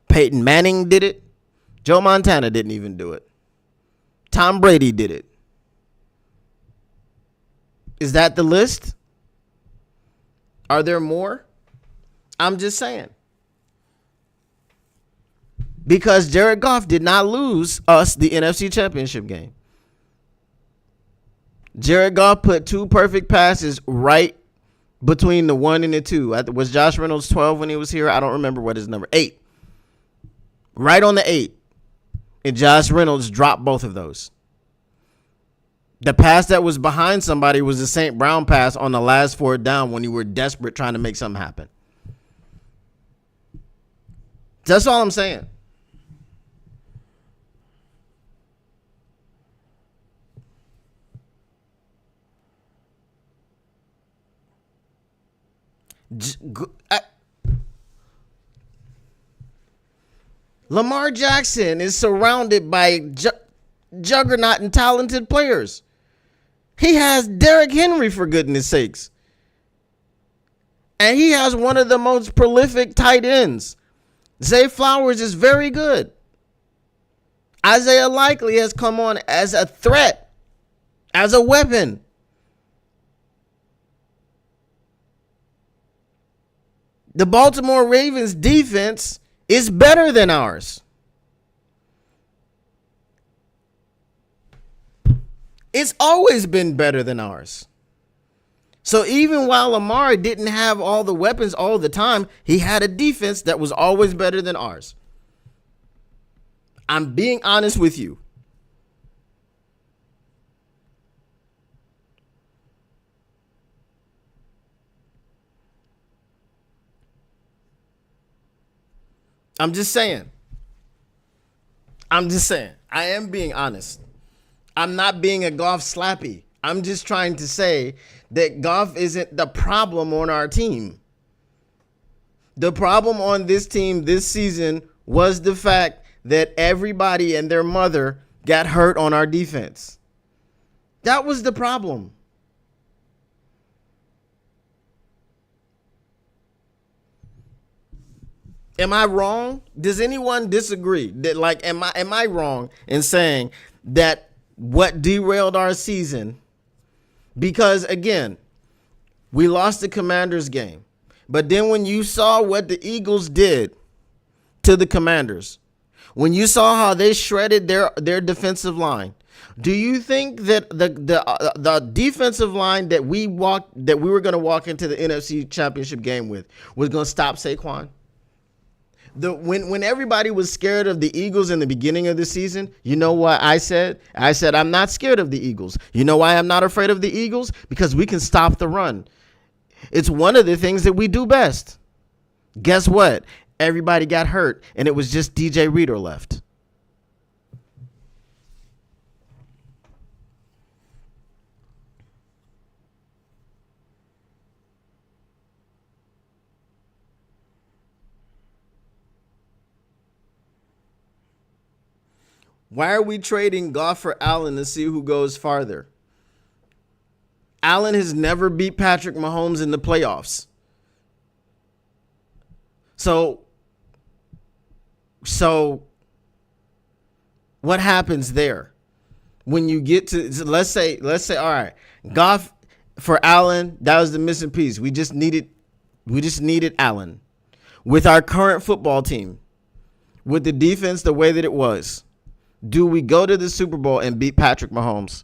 [SPEAKER 1] Peyton Manning did it. Joe Montana didn't even do it. Tom Brady did it. Is that the list? Are there more? I'm just saying. Because Jared Goff did not lose us the NFC Championship game. Jared Goff put 2 perfect passes right between the 1 and the 2. Was Josh Reynolds 12 when he was here? I don't remember what his number. 8. Right on the 8. And Josh Reynolds dropped both of those. The pass that was behind somebody was the St. Brown pass on the last 4th down when you were desperate trying to make something happen. That's all I'm saying. Lamar Jackson is surrounded by juggernaut and talented players. He has Derrick Henry, for goodness sakes. And he has one of the most prolific tight ends. Zay Flowers is very good. Isaiah Likely has come on as a threat, as a weapon. The Baltimore Ravens defense is better than ours. It's always been better than ours. So even while Lamar didn't have all the weapons all the time, he had a defense that was always better than ours. I'm being honest with you. I'm just saying. I am being honest. I'm not being a Goff slappy. I'm just trying to say that Goff isn't the problem on our team. The problem on this team this season was the fact that everybody and their mother got hurt on our defense. That was the problem. Am I wrong? Does anyone disagree? That am I wrong in saying that what derailed our season? Because again, we lost the Commanders game. But then when you saw what the Eagles did to the Commanders, when you saw how they shredded their defensive line, do you think that the defensive line that we were going to walk into the NFC Championship game with was going to stop Saquon? When everybody was scared of the Eagles in the beginning of the season, you know what I said? I said, I'm not scared of the Eagles. You know why I'm not afraid of the Eagles? Because we can stop the run. It's one of the things that we do best. Guess what? Everybody got hurt, and it was just DJ Reader left. Why are we trading Goff for Allen to see who goes farther? Allen has never beat Patrick Mahomes in the playoffs. So what happens there? When you get to, let's say, all right, Goff for Allen, that was the missing piece. We just needed Allen. With our current football team, with the defense the way that it was, do we go to the Super Bowl and beat Patrick Mahomes?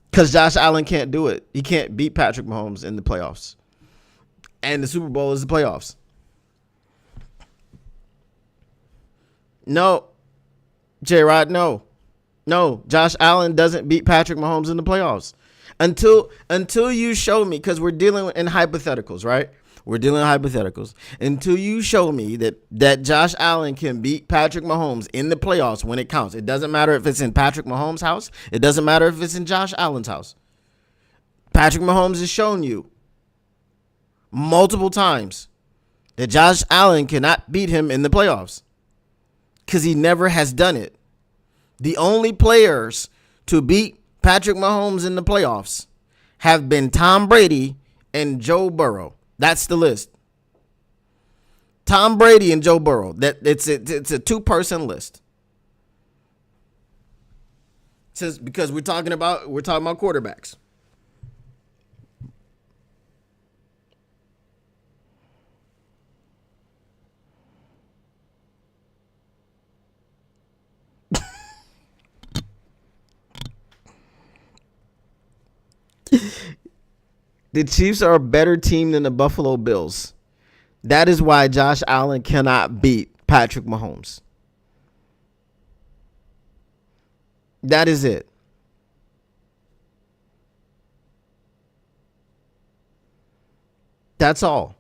[SPEAKER 1] Because Josh Allen can't do it. He can't beat Patrick Mahomes in the playoffs. And the Super Bowl is the playoffs. No. J-Rod, no. No. Josh Allen doesn't beat Patrick Mahomes in the playoffs. Until you show me, because we're dealing in hypotheticals, right? We're dealing in hypotheticals. Until you show me that Josh Allen can beat Patrick Mahomes in the playoffs when it counts. It doesn't matter if it's in Patrick Mahomes' house. It doesn't matter if it's in Josh Allen's house. Patrick Mahomes has shown you multiple times that Josh Allen cannot beat him in the playoffs because he never has done it. The only players to beat Patrick Mahomes in the playoffs have been Tom Brady and Joe Burrow. That's the list. Tom Brady and Joe Burrow. That it's a two-person list. It says because we're talking about quarterbacks. The Chiefs are a better team than the Buffalo Bills. That is why Josh Allen cannot beat Patrick Mahomes. That is it. That's all.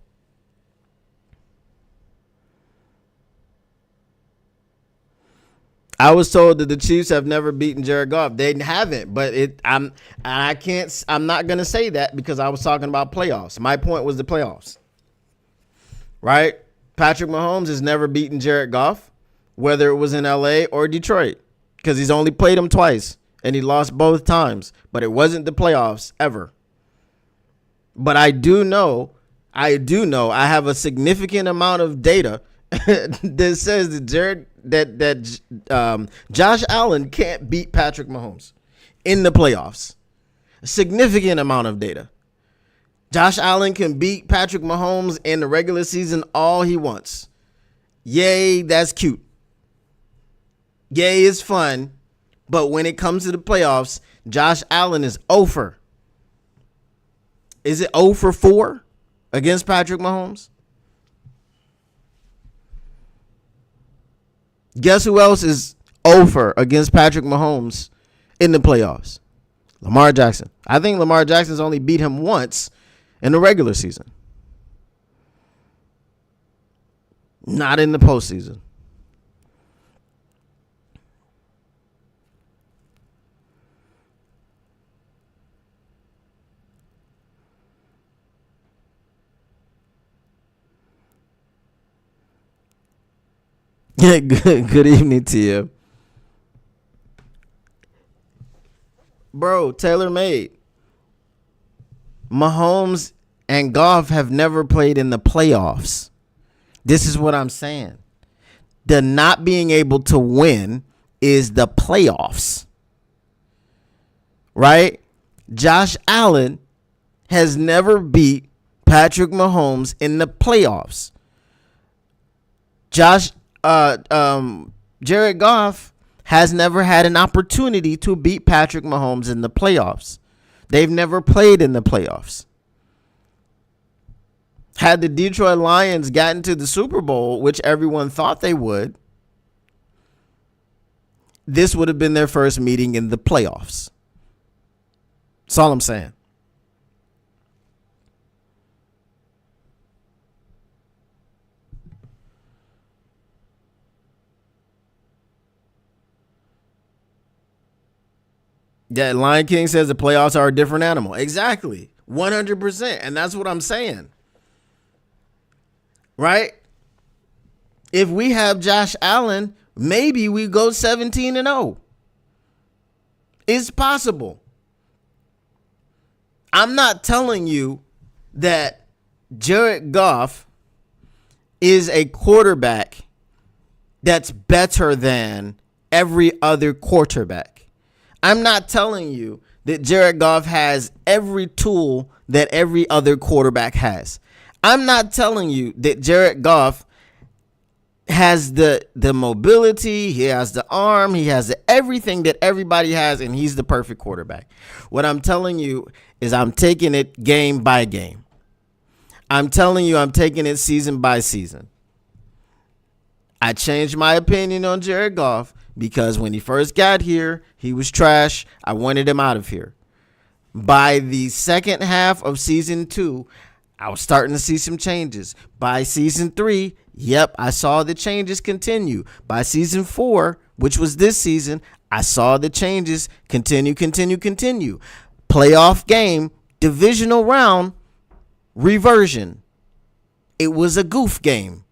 [SPEAKER 1] I was told that the Chiefs have never beaten Jared Goff. They haven't, but I'm not gonna say that because I was talking about playoffs. My point was the playoffs. Right? Patrick Mahomes has never beaten Jared Goff, whether it was in LA or Detroit, because he's only played him twice and he lost both times, but it wasn't the playoffs ever. But I know I have a significant amount of data that says that Josh Allen can't beat Patrick Mahomes in the playoffs. A significant amount of data. Josh Allen can beat Patrick Mahomes in the regular season all he wants. Yay, that's cute. Yay is fun. But when it comes to the playoffs, Josh Allen is 0 for. Is it 0 for 4 against Patrick Mahomes? Guess who else is 0 for against Patrick Mahomes in the playoffs? Lamar Jackson. I think Lamar Jackson's only beat him once in the regular season. Not in the postseason. Yeah, good evening to you. Bro, tailor-made. Mahomes and Goff have never played in the playoffs. This is what I'm saying. The not being able to win is the playoffs. Right? Josh Allen has never beat Patrick Mahomes in the playoffs. Jared Goff has never had an opportunity to beat Patrick Mahomes in the playoffs. They've never played in the playoffs. Had the Detroit Lions gotten to the Super Bowl, which everyone thought they would, this would have been their first meeting in the playoffs. That's all I'm saying. Yeah, Lion King says the playoffs are a different animal. Exactly. 100%. And that's what I'm saying. right? If we have Josh Allen, maybe we go 17-0. It's possible. I'm not telling you that Jared Goff is a quarterback that's better than every other quarterback. I'm not telling you that Jared Goff has every tool that every other quarterback has. I'm not telling you that Jared Goff has the mobility, he has the arm, he has everything that everybody has, and he's the perfect quarterback. What I'm telling you is I'm taking it game by game. I'm telling you I'm taking it season by season. I changed my opinion on Jared Goff because when he first got here, he was trash. I wanted him out of here. By the second half of season 2, I was starting to see some changes. By season 3, yep, I saw the changes continue. By season 4, which was this season, I saw the changes continue. Playoff game, divisional round, reversion. It was a goof game.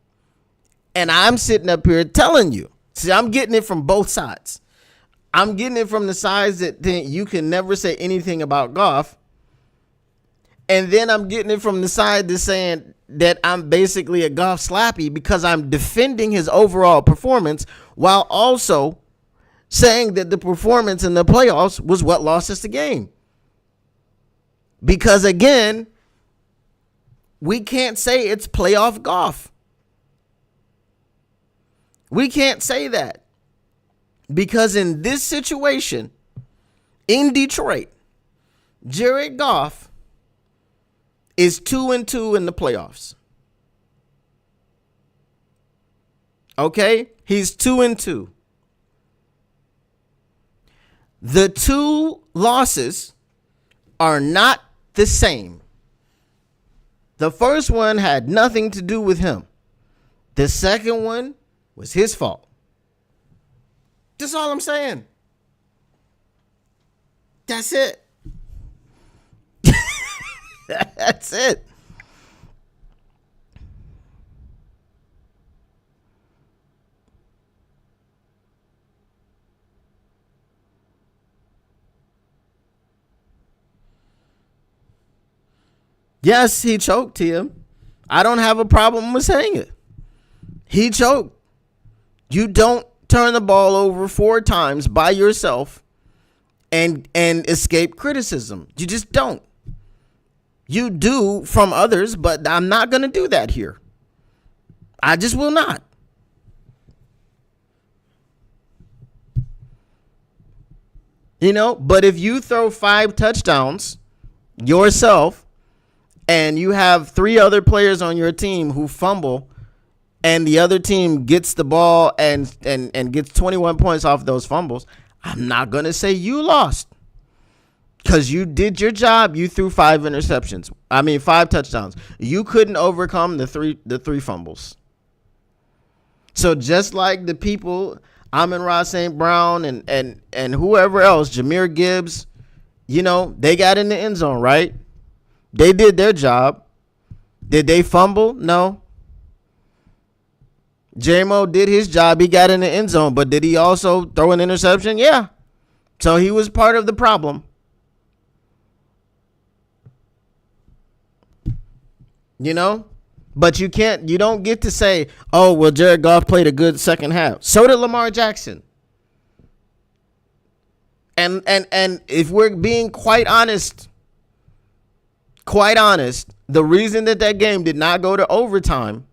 [SPEAKER 1] And I'm sitting up here telling you. See, I'm getting it from both sides. I'm getting it from the sides that you can never say anything about Goff. And then I'm getting it from the side that's saying that I'm basically a Goff slappy because I'm defending his overall performance while also saying that the performance in the playoffs was what lost us the game. Because again, we can't say it's playoff Goff. We can't say that. Because in this situation, in Detroit, Jared Goff is 2-2 in the playoffs. Okay? He's 2-2. The 2 losses are not the same. The first one had nothing to do with him. The second one was his fault. That's all I'm saying. That's it. That's it. Yes, he choked him. I don't have a problem with saying it. He choked. You don't turn the ball over 4 times by yourself and escape criticism. You just don't. You do from others, but I'm not going to do that here. I just will not. You know, but if you throw 5 touchdowns yourself and you have 3 other players on your team who fumble and the other team gets the ball and gets 21 points off those fumbles, I'm not going to say you lost. Because you did your job. You threw 5 touchdowns. You couldn't overcome the three fumbles. So just like the people, Amon-Ra St. Brown and whoever else, Jahmyr Gibbs, you know, they got in the end zone, right? They did their job. Did they fumble? No. J-Mo did his job. He got in the end zone. But did he also throw an interception? Yeah. So he was part of the problem. You know, but you don't get to say, oh, well, Jared Goff played a good second half. So did Lamar Jackson. And if we're being quite honest, the reason that game did not go to overtime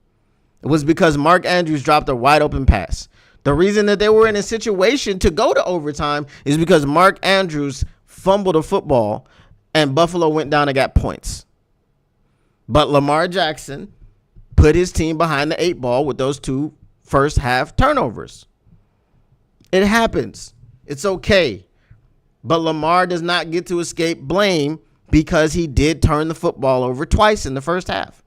[SPEAKER 1] was because Mark Andrews dropped a wide open pass. The reason that they were in a situation to go to overtime is because Mark Andrews fumbled a football and Buffalo went down and got points. But Lamar Jackson put his team behind the 8 ball with those 2 first half turnovers. It happens. It's okay. But Lamar does not get to escape blame because he did turn the football over twice in the first half.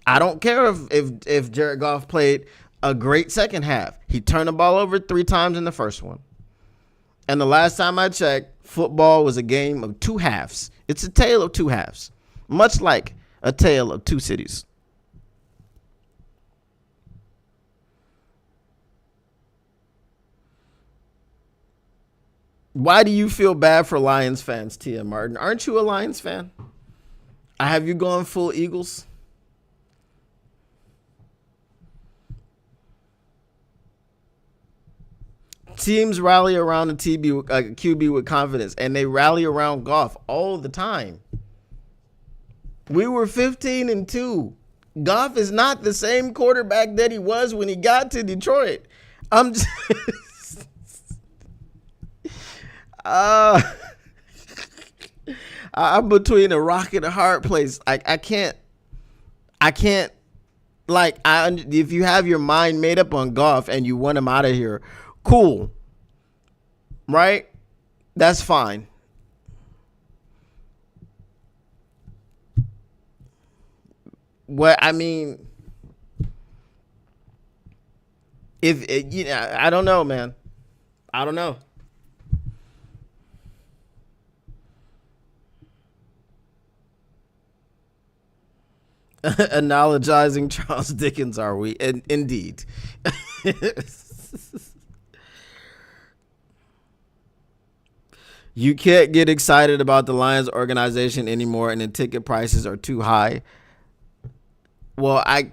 [SPEAKER 1] I don't care if Jared Goff played a great second half. He turned the ball over 3 times in the first one. And the last time I checked, football was a game of 2 halves. It's a tale of 2 halves. Much like a tale of 2 cities. Why do you feel bad for Lions fans, Tia Martin? Aren't you a Lions fan? Have you gone full Eagles? Teams rally around the QB with confidence, and they rally around Goff all the time. We were 15-2. Goff is not the same quarterback that he was when he got to Detroit. I'm just I'm between a rock and a hard place. I can't like if you have your mind made up on Goff and you want him out of here, cool. Right? That's fine. What I mean, I don't know, man. I don't know. Analogizing Charles Dickens, are we? Indeed. You can't get excited about the Lions organization anymore, and the ticket prices are too high. Well, I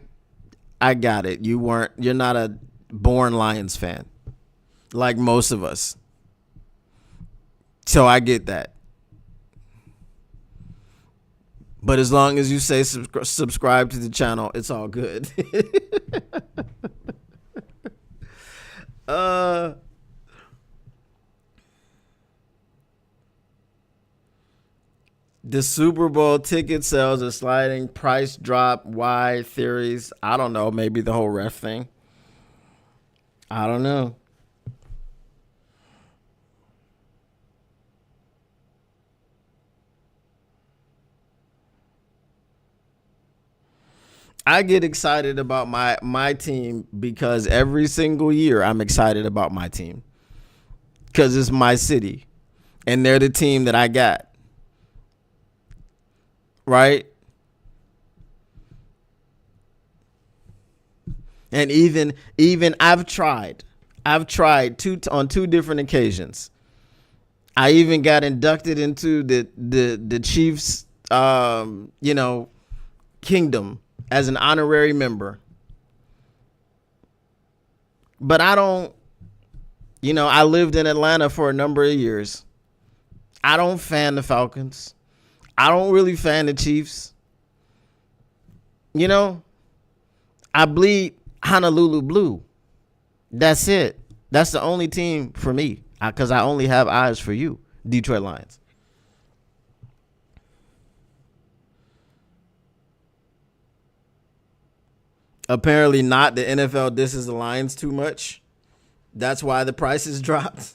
[SPEAKER 1] got it. You're not a born Lions fan like most of us. So I get that. But as long as you say subscribe to the channel, it's all good. The Super Bowl ticket sales are sliding. Price drop. Why? Theories. I don't know. Maybe the whole ref thing. I don't know. I get excited about my team because every single year I'm excited about my team because it's my city and they're the team that I got. Right? And even I've tried on two different occasions. I even got inducted into the Chiefs kingdom as an honorary member. But I don't, I lived in Atlanta for a number of years. I don't fan the Falcons. I don't really fan the Chiefs. I bleed Honolulu blue. That's it. That's the only team for me because I only have eyes for you, Detroit Lions. Apparently not. The NFL disses the Lions too much. That's why the prices dropped.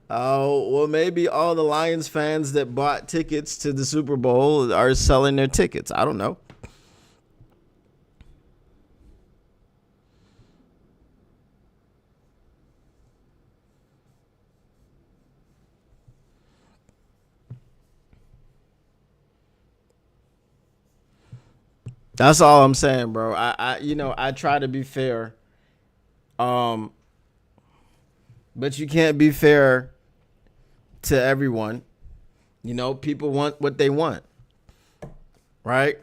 [SPEAKER 1] Oh, well, maybe all the Lions fans that bought tickets to the Super Bowl are selling their tickets. I don't know. That's all I'm saying, bro. I try to be fair. But you can't be fair to everyone. People want what they want. Right?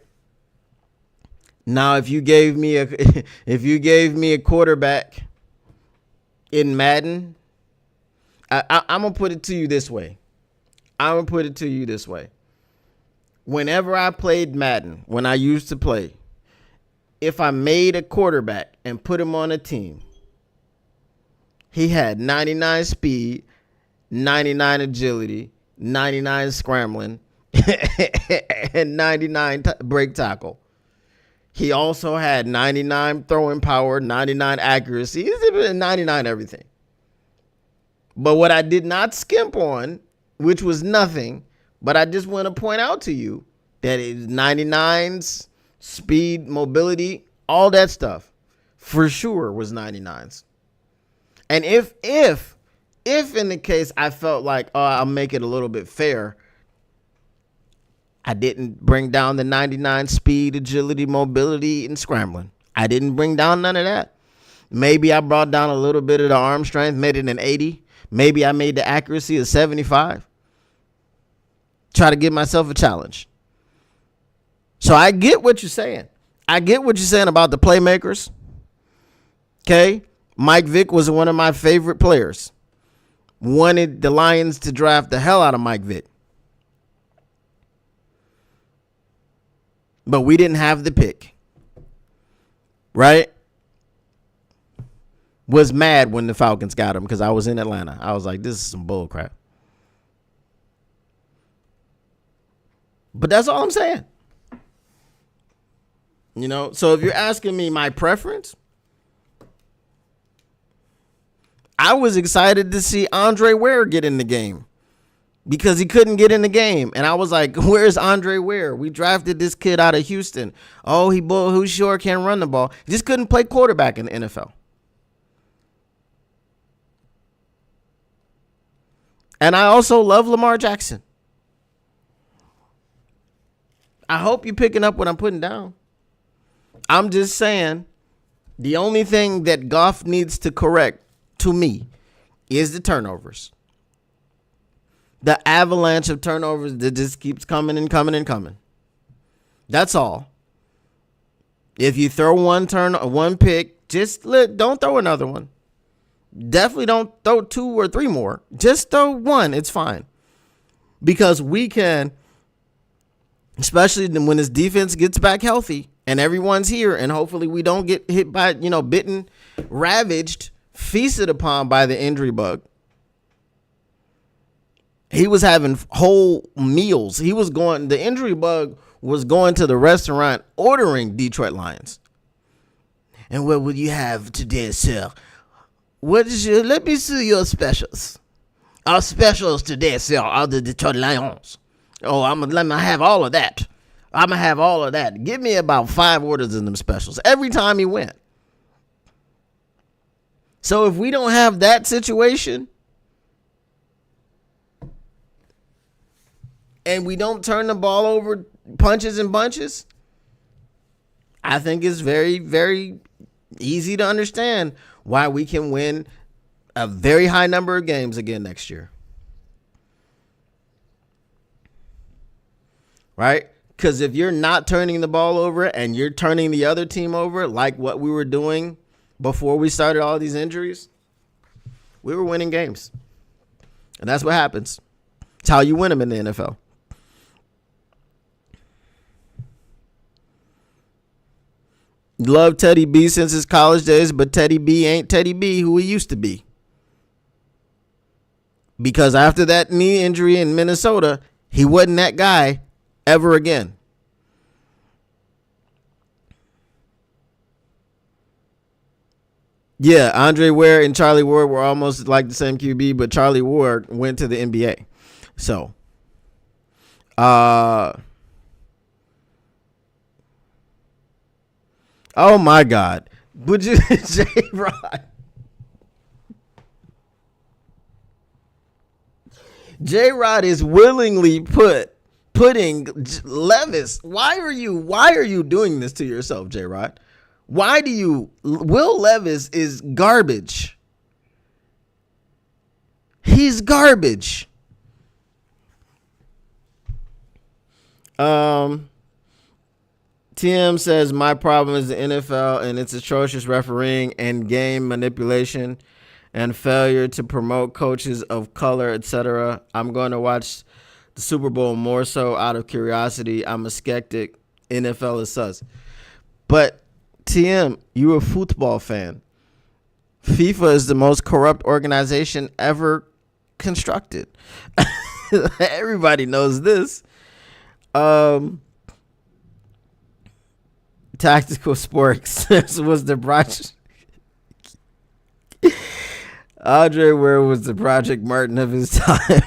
[SPEAKER 1] Now, if you gave me a quarterback in Madden, I'm going to put it to you this way. Whenever I played Madden, when I used to play, if I made a quarterback and put him on a team, he had 99 speed, 99 agility, 99 scrambling, and 99 break tackle. He also had 99 throwing power, 99 accuracy, 99 everything. But what I did not skimp on, which was nothing, but I just want to point out to you that it's 99s, speed, mobility, all that stuff for sure was 99s. And if in the case I felt like, I'll make it a little bit fair, I didn't bring down the 99 speed, agility, mobility, and scrambling. I didn't bring down none of that. Maybe I brought down a little bit of the arm strength, made it an 80. Maybe I made the accuracy a 75. Try to give myself a challenge. So I get what you're saying. I get what you're saying about the playmakers. Okay? Mike Vick was one of my favorite players. Wanted the Lions to draft the hell out of Mike Vick. But we didn't have the pick. Right? Was mad when the Falcons got him because I was in Atlanta. I was like, this is some bull crap. But that's all I'm saying. You know, so if you're asking me my preference, I was excited to see Andre Ware get in the game because he couldn't get in the game. And I was like, where's Andre Ware? We drafted this kid out of Houston. Oh, who sure can run the ball. He just couldn't play quarterback in the NFL. And I also love Lamar Jackson. I hope you're picking up what I'm putting down. I'm just saying the only thing that Goff needs to correct to me is the turnovers. The avalanche of turnovers that just keeps coming and coming and coming. That's all. If you throw one pick, don't throw another one. Definitely don't throw 2 or 3 more. Just throw one. It's fine. Because we can, especially when this defense gets back healthy and everyone's here, and hopefully we don't get hit by, bitten, ravaged, feasted upon by the injury bug. He was having whole meals. The injury bug was going to the restaurant ordering Detroit Lions. And what would you have today, sir? Let me see your specials. Our specials today, sir, are the Detroit Lions. Oh, I'm going to have all of that. I'm going to have all of that. Give me about 5 orders in them specials every time he went. So if we don't have that situation and we don't turn the ball over punches and bunches, I think it's very, very easy to understand why we can win a very high number of games again next year. Right? Because if you're not turning the ball over and you're turning the other team over like what we were doing before we started all these injuries, we were winning games. And that's what happens. It's how you win them in the NFL. Love Teddy B since his college days, but Teddy B ain't Teddy B who he used to be. Because after that knee injury in Minnesota, he wasn't that guy ever again. Yeah, Andre Ware and Charlie Ward were almost like the same QB, but Charlie Ward went to the NBA. So, oh my God. Would you J-Rod? J-Rod is willingly putting Levis. Why are you doing this to yourself, J-Rod? Will Levis is garbage. He's garbage. TM says my problem is the NFL and its atrocious refereeing and game manipulation and failure to promote coaches of color, etc. I'm going to watch the Super Bowl more so out of curiosity. I'm a skeptic. NFL is sus. But TM, you're a football fan. FIFA is the most corrupt organization ever constructed. Everybody knows this. Tactical Sports was the project. Andre Ware was the Project Martin of his time.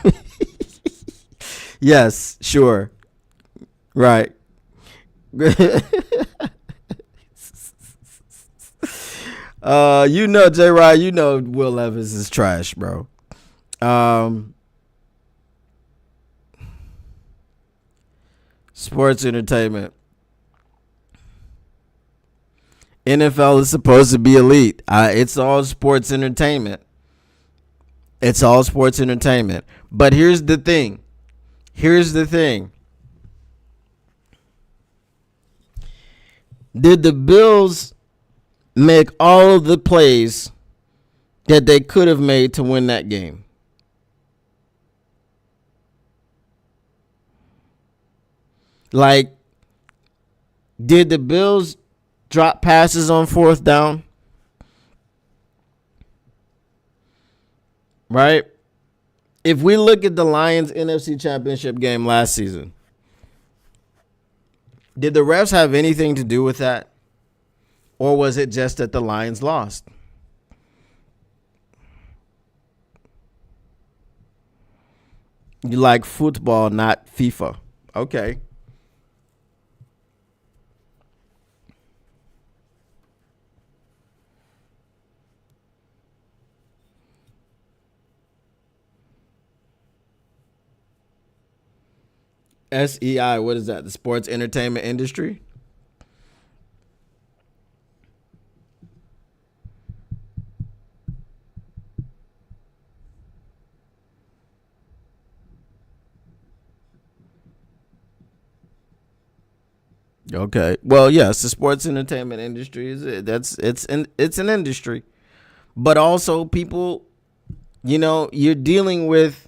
[SPEAKER 1] Yes, sure. Right. J-Rod, Will Levis is trash, bro. Sports entertainment. NFL is supposed to be elite. It's all sports entertainment. It's all sports entertainment. But here's the thing. Did the Bills make all of the plays that they could have made to win that game? Like, did the Bills drop passes on fourth down? Right? If we look at the Lions NFC Championship game last season, did the refs have anything to do with that? Or was it just that the Lions lost? You like football, not FIFA. Okay. SEI, what is that? The sports entertainment industry? Okay. Well, yes, the sports entertainment industry it's an industry. But also people, you're dealing with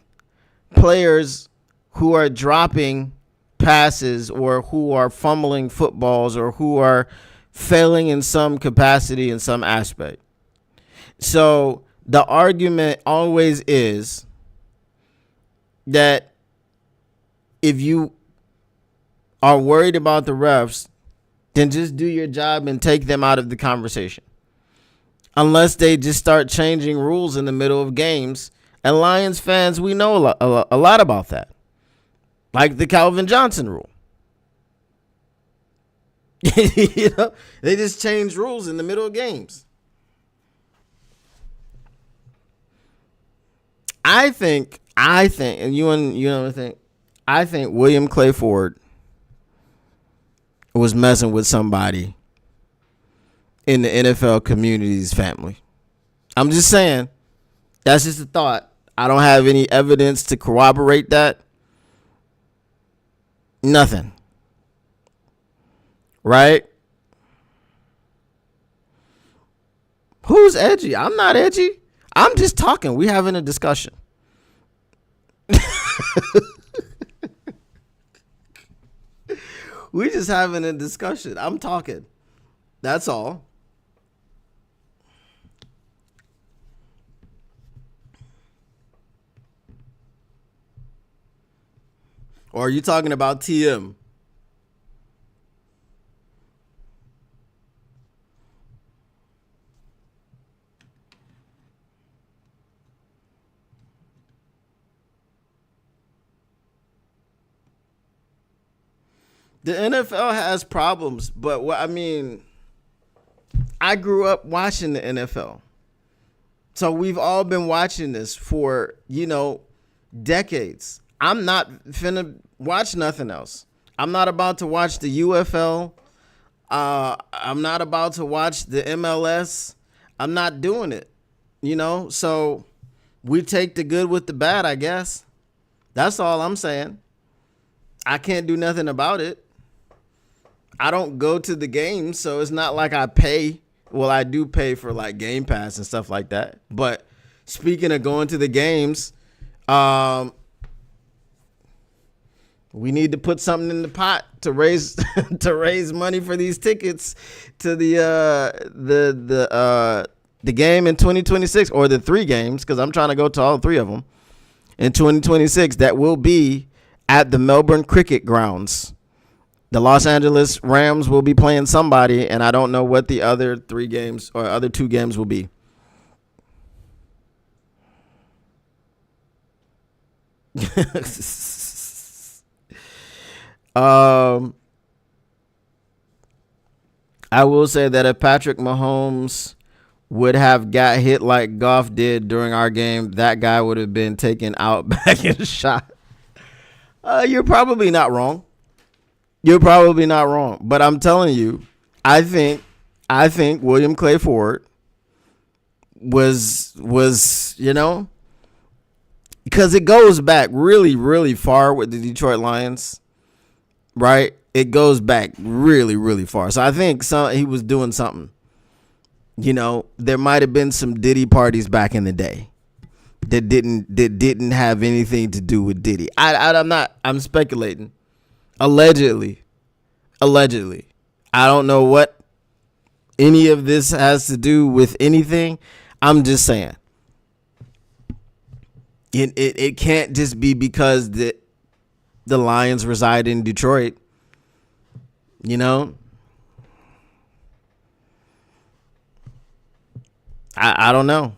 [SPEAKER 1] players who are dropping passes or who are fumbling footballs or who are failing in some capacity, in some aspect. So the argument always is that if you are worried about the refs, then just do your job and take them out of the conversation. Unless they just start changing rules in the middle of games. And Lions fans, we know a lot about that. Like the Calvin Johnson rule. They just change rules in the middle of games. I think, and you know what I think? I think William Clay Ford was messing with somebody in the NFL community's family. I'm just saying. That's just a thought. I don't have any evidence to corroborate that. Nothing. Right? Who's edgy? I'm not edgy. I'm just talking. We're having a discussion. We're just having a discussion. I'm talking. That's all. Or are you talking about TM? The NFL has problems, but I grew up watching the NFL. So we've all been watching this for, decades. I'm not finna watch nothing else. I'm not about to watch the UFL. I'm not about to watch the MLS. I'm not doing it, So we take the good with the bad, I guess. That's all I'm saying. I can't do nothing about it. I don't go to the games, so it's not like I pay. Well, I do pay for like Game Pass and stuff like that. But speaking of going to the games, we need to put something in the pot to raise money for these tickets to the game in 2026, or the 3 games, because I'm trying to go to all 3 of them in 2026. That will be at the Melbourne Cricket Grounds. The Los Angeles Rams will be playing somebody, and I don't know what the other 3 games or other 2 games will be. I will say that if Patrick Mahomes would have got hit like Goff did during our game, that guy would have been taken out back and shot. You're probably not wrong. But I'm telling you, I think I think William Clay Ford was because it goes back really, really far with the Detroit Lions, right? It goes back really, really far. So I think he was doing something. There might have been some Diddy parties back in the day that didn't have anything to do with Diddy. I'm speculating. Allegedly. I don't know what any of this has to do with anything. I'm just saying. It can't just be because the Lions reside in Detroit. I don't know.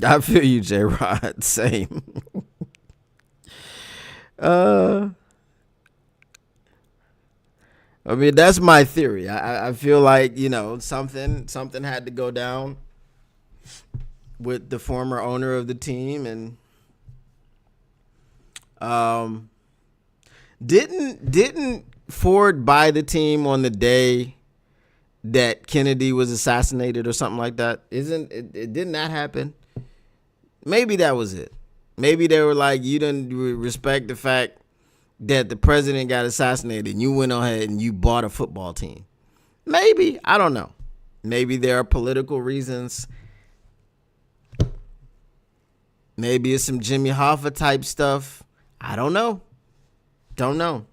[SPEAKER 1] I feel you, J-Rod. Same. I mean, that's my theory. I feel like, something had to go down with the former owner of the team, and didn't Ford buy the team on the day that Kennedy was assassinated or something like that? Didn't that happen? Maybe that was it. Maybe they were like, you didn't respect the fact that the president got assassinated and you went ahead and you bought a football team. Maybe. I don't know. Maybe there are political reasons. Maybe it's some Jimmy Hoffa type stuff. I don't know. Don't know.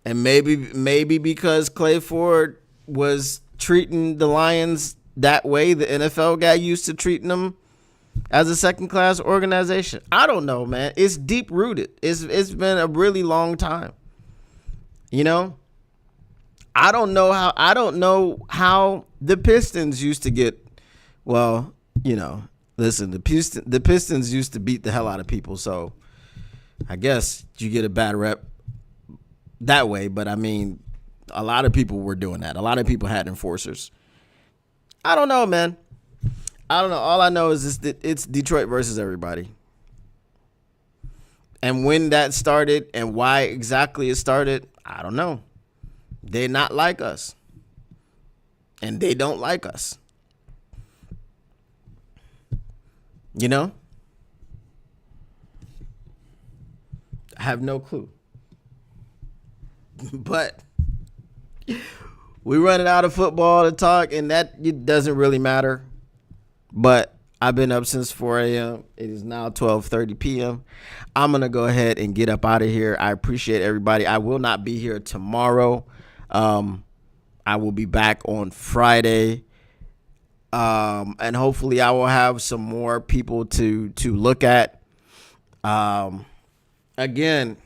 [SPEAKER 1] And maybe because Clay Ford was treating the Lions that way, the NFL got used to treating them as a second-class organization. I don't know, man. It's deep-rooted. It's been a really long time. I don't know how the Pistons used to get. Well, listen, the Pistons used to beat the hell out of people, so I guess you get a bad rep that way. But I mean, a lot of people were doing that. A lot of people had enforcers. I don't know, man. I don't know. All I know is it's Detroit versus everybody. And when that started and why exactly it started, I don't know. They're not like us. And they don't like us. I have no clue. But we running out of football to talk, and that it doesn't really matter. But I've been up since 4 a.m. It is now 12:30 p.m. I'm going to go ahead and get up out of here. I appreciate everybody. I will not be here tomorrow. I will be back on Friday. And hopefully I will have some more people to look at. Again,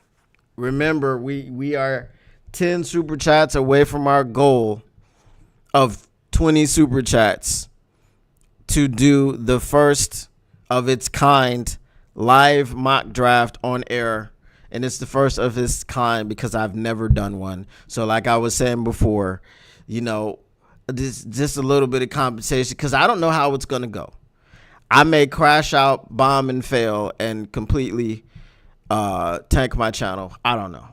[SPEAKER 1] remember, we are 10 super chats away from our goal of 20 super chats to do the first of its kind live mock draft on air. And it's the first of its kind because I've never done one. So like I was saying before, just a little bit of compensation because I don't know how it's going to go. I may crash out, bomb, and fail and completely tank my channel. I don't know.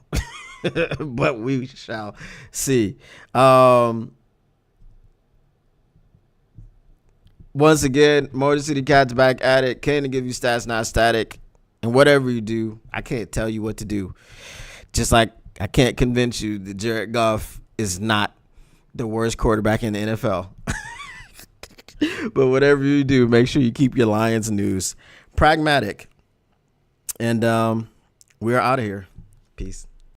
[SPEAKER 1] But we shall see. Once again, Motor City Cats back at it. Can to give you stats, not static. And whatever you do, I can't tell you what to do. Just like I can't convince you that Jared Goff is not the worst quarterback in the NFL. But whatever you do, make sure you keep your Lions news pragmatic. And we are out of here. Peace.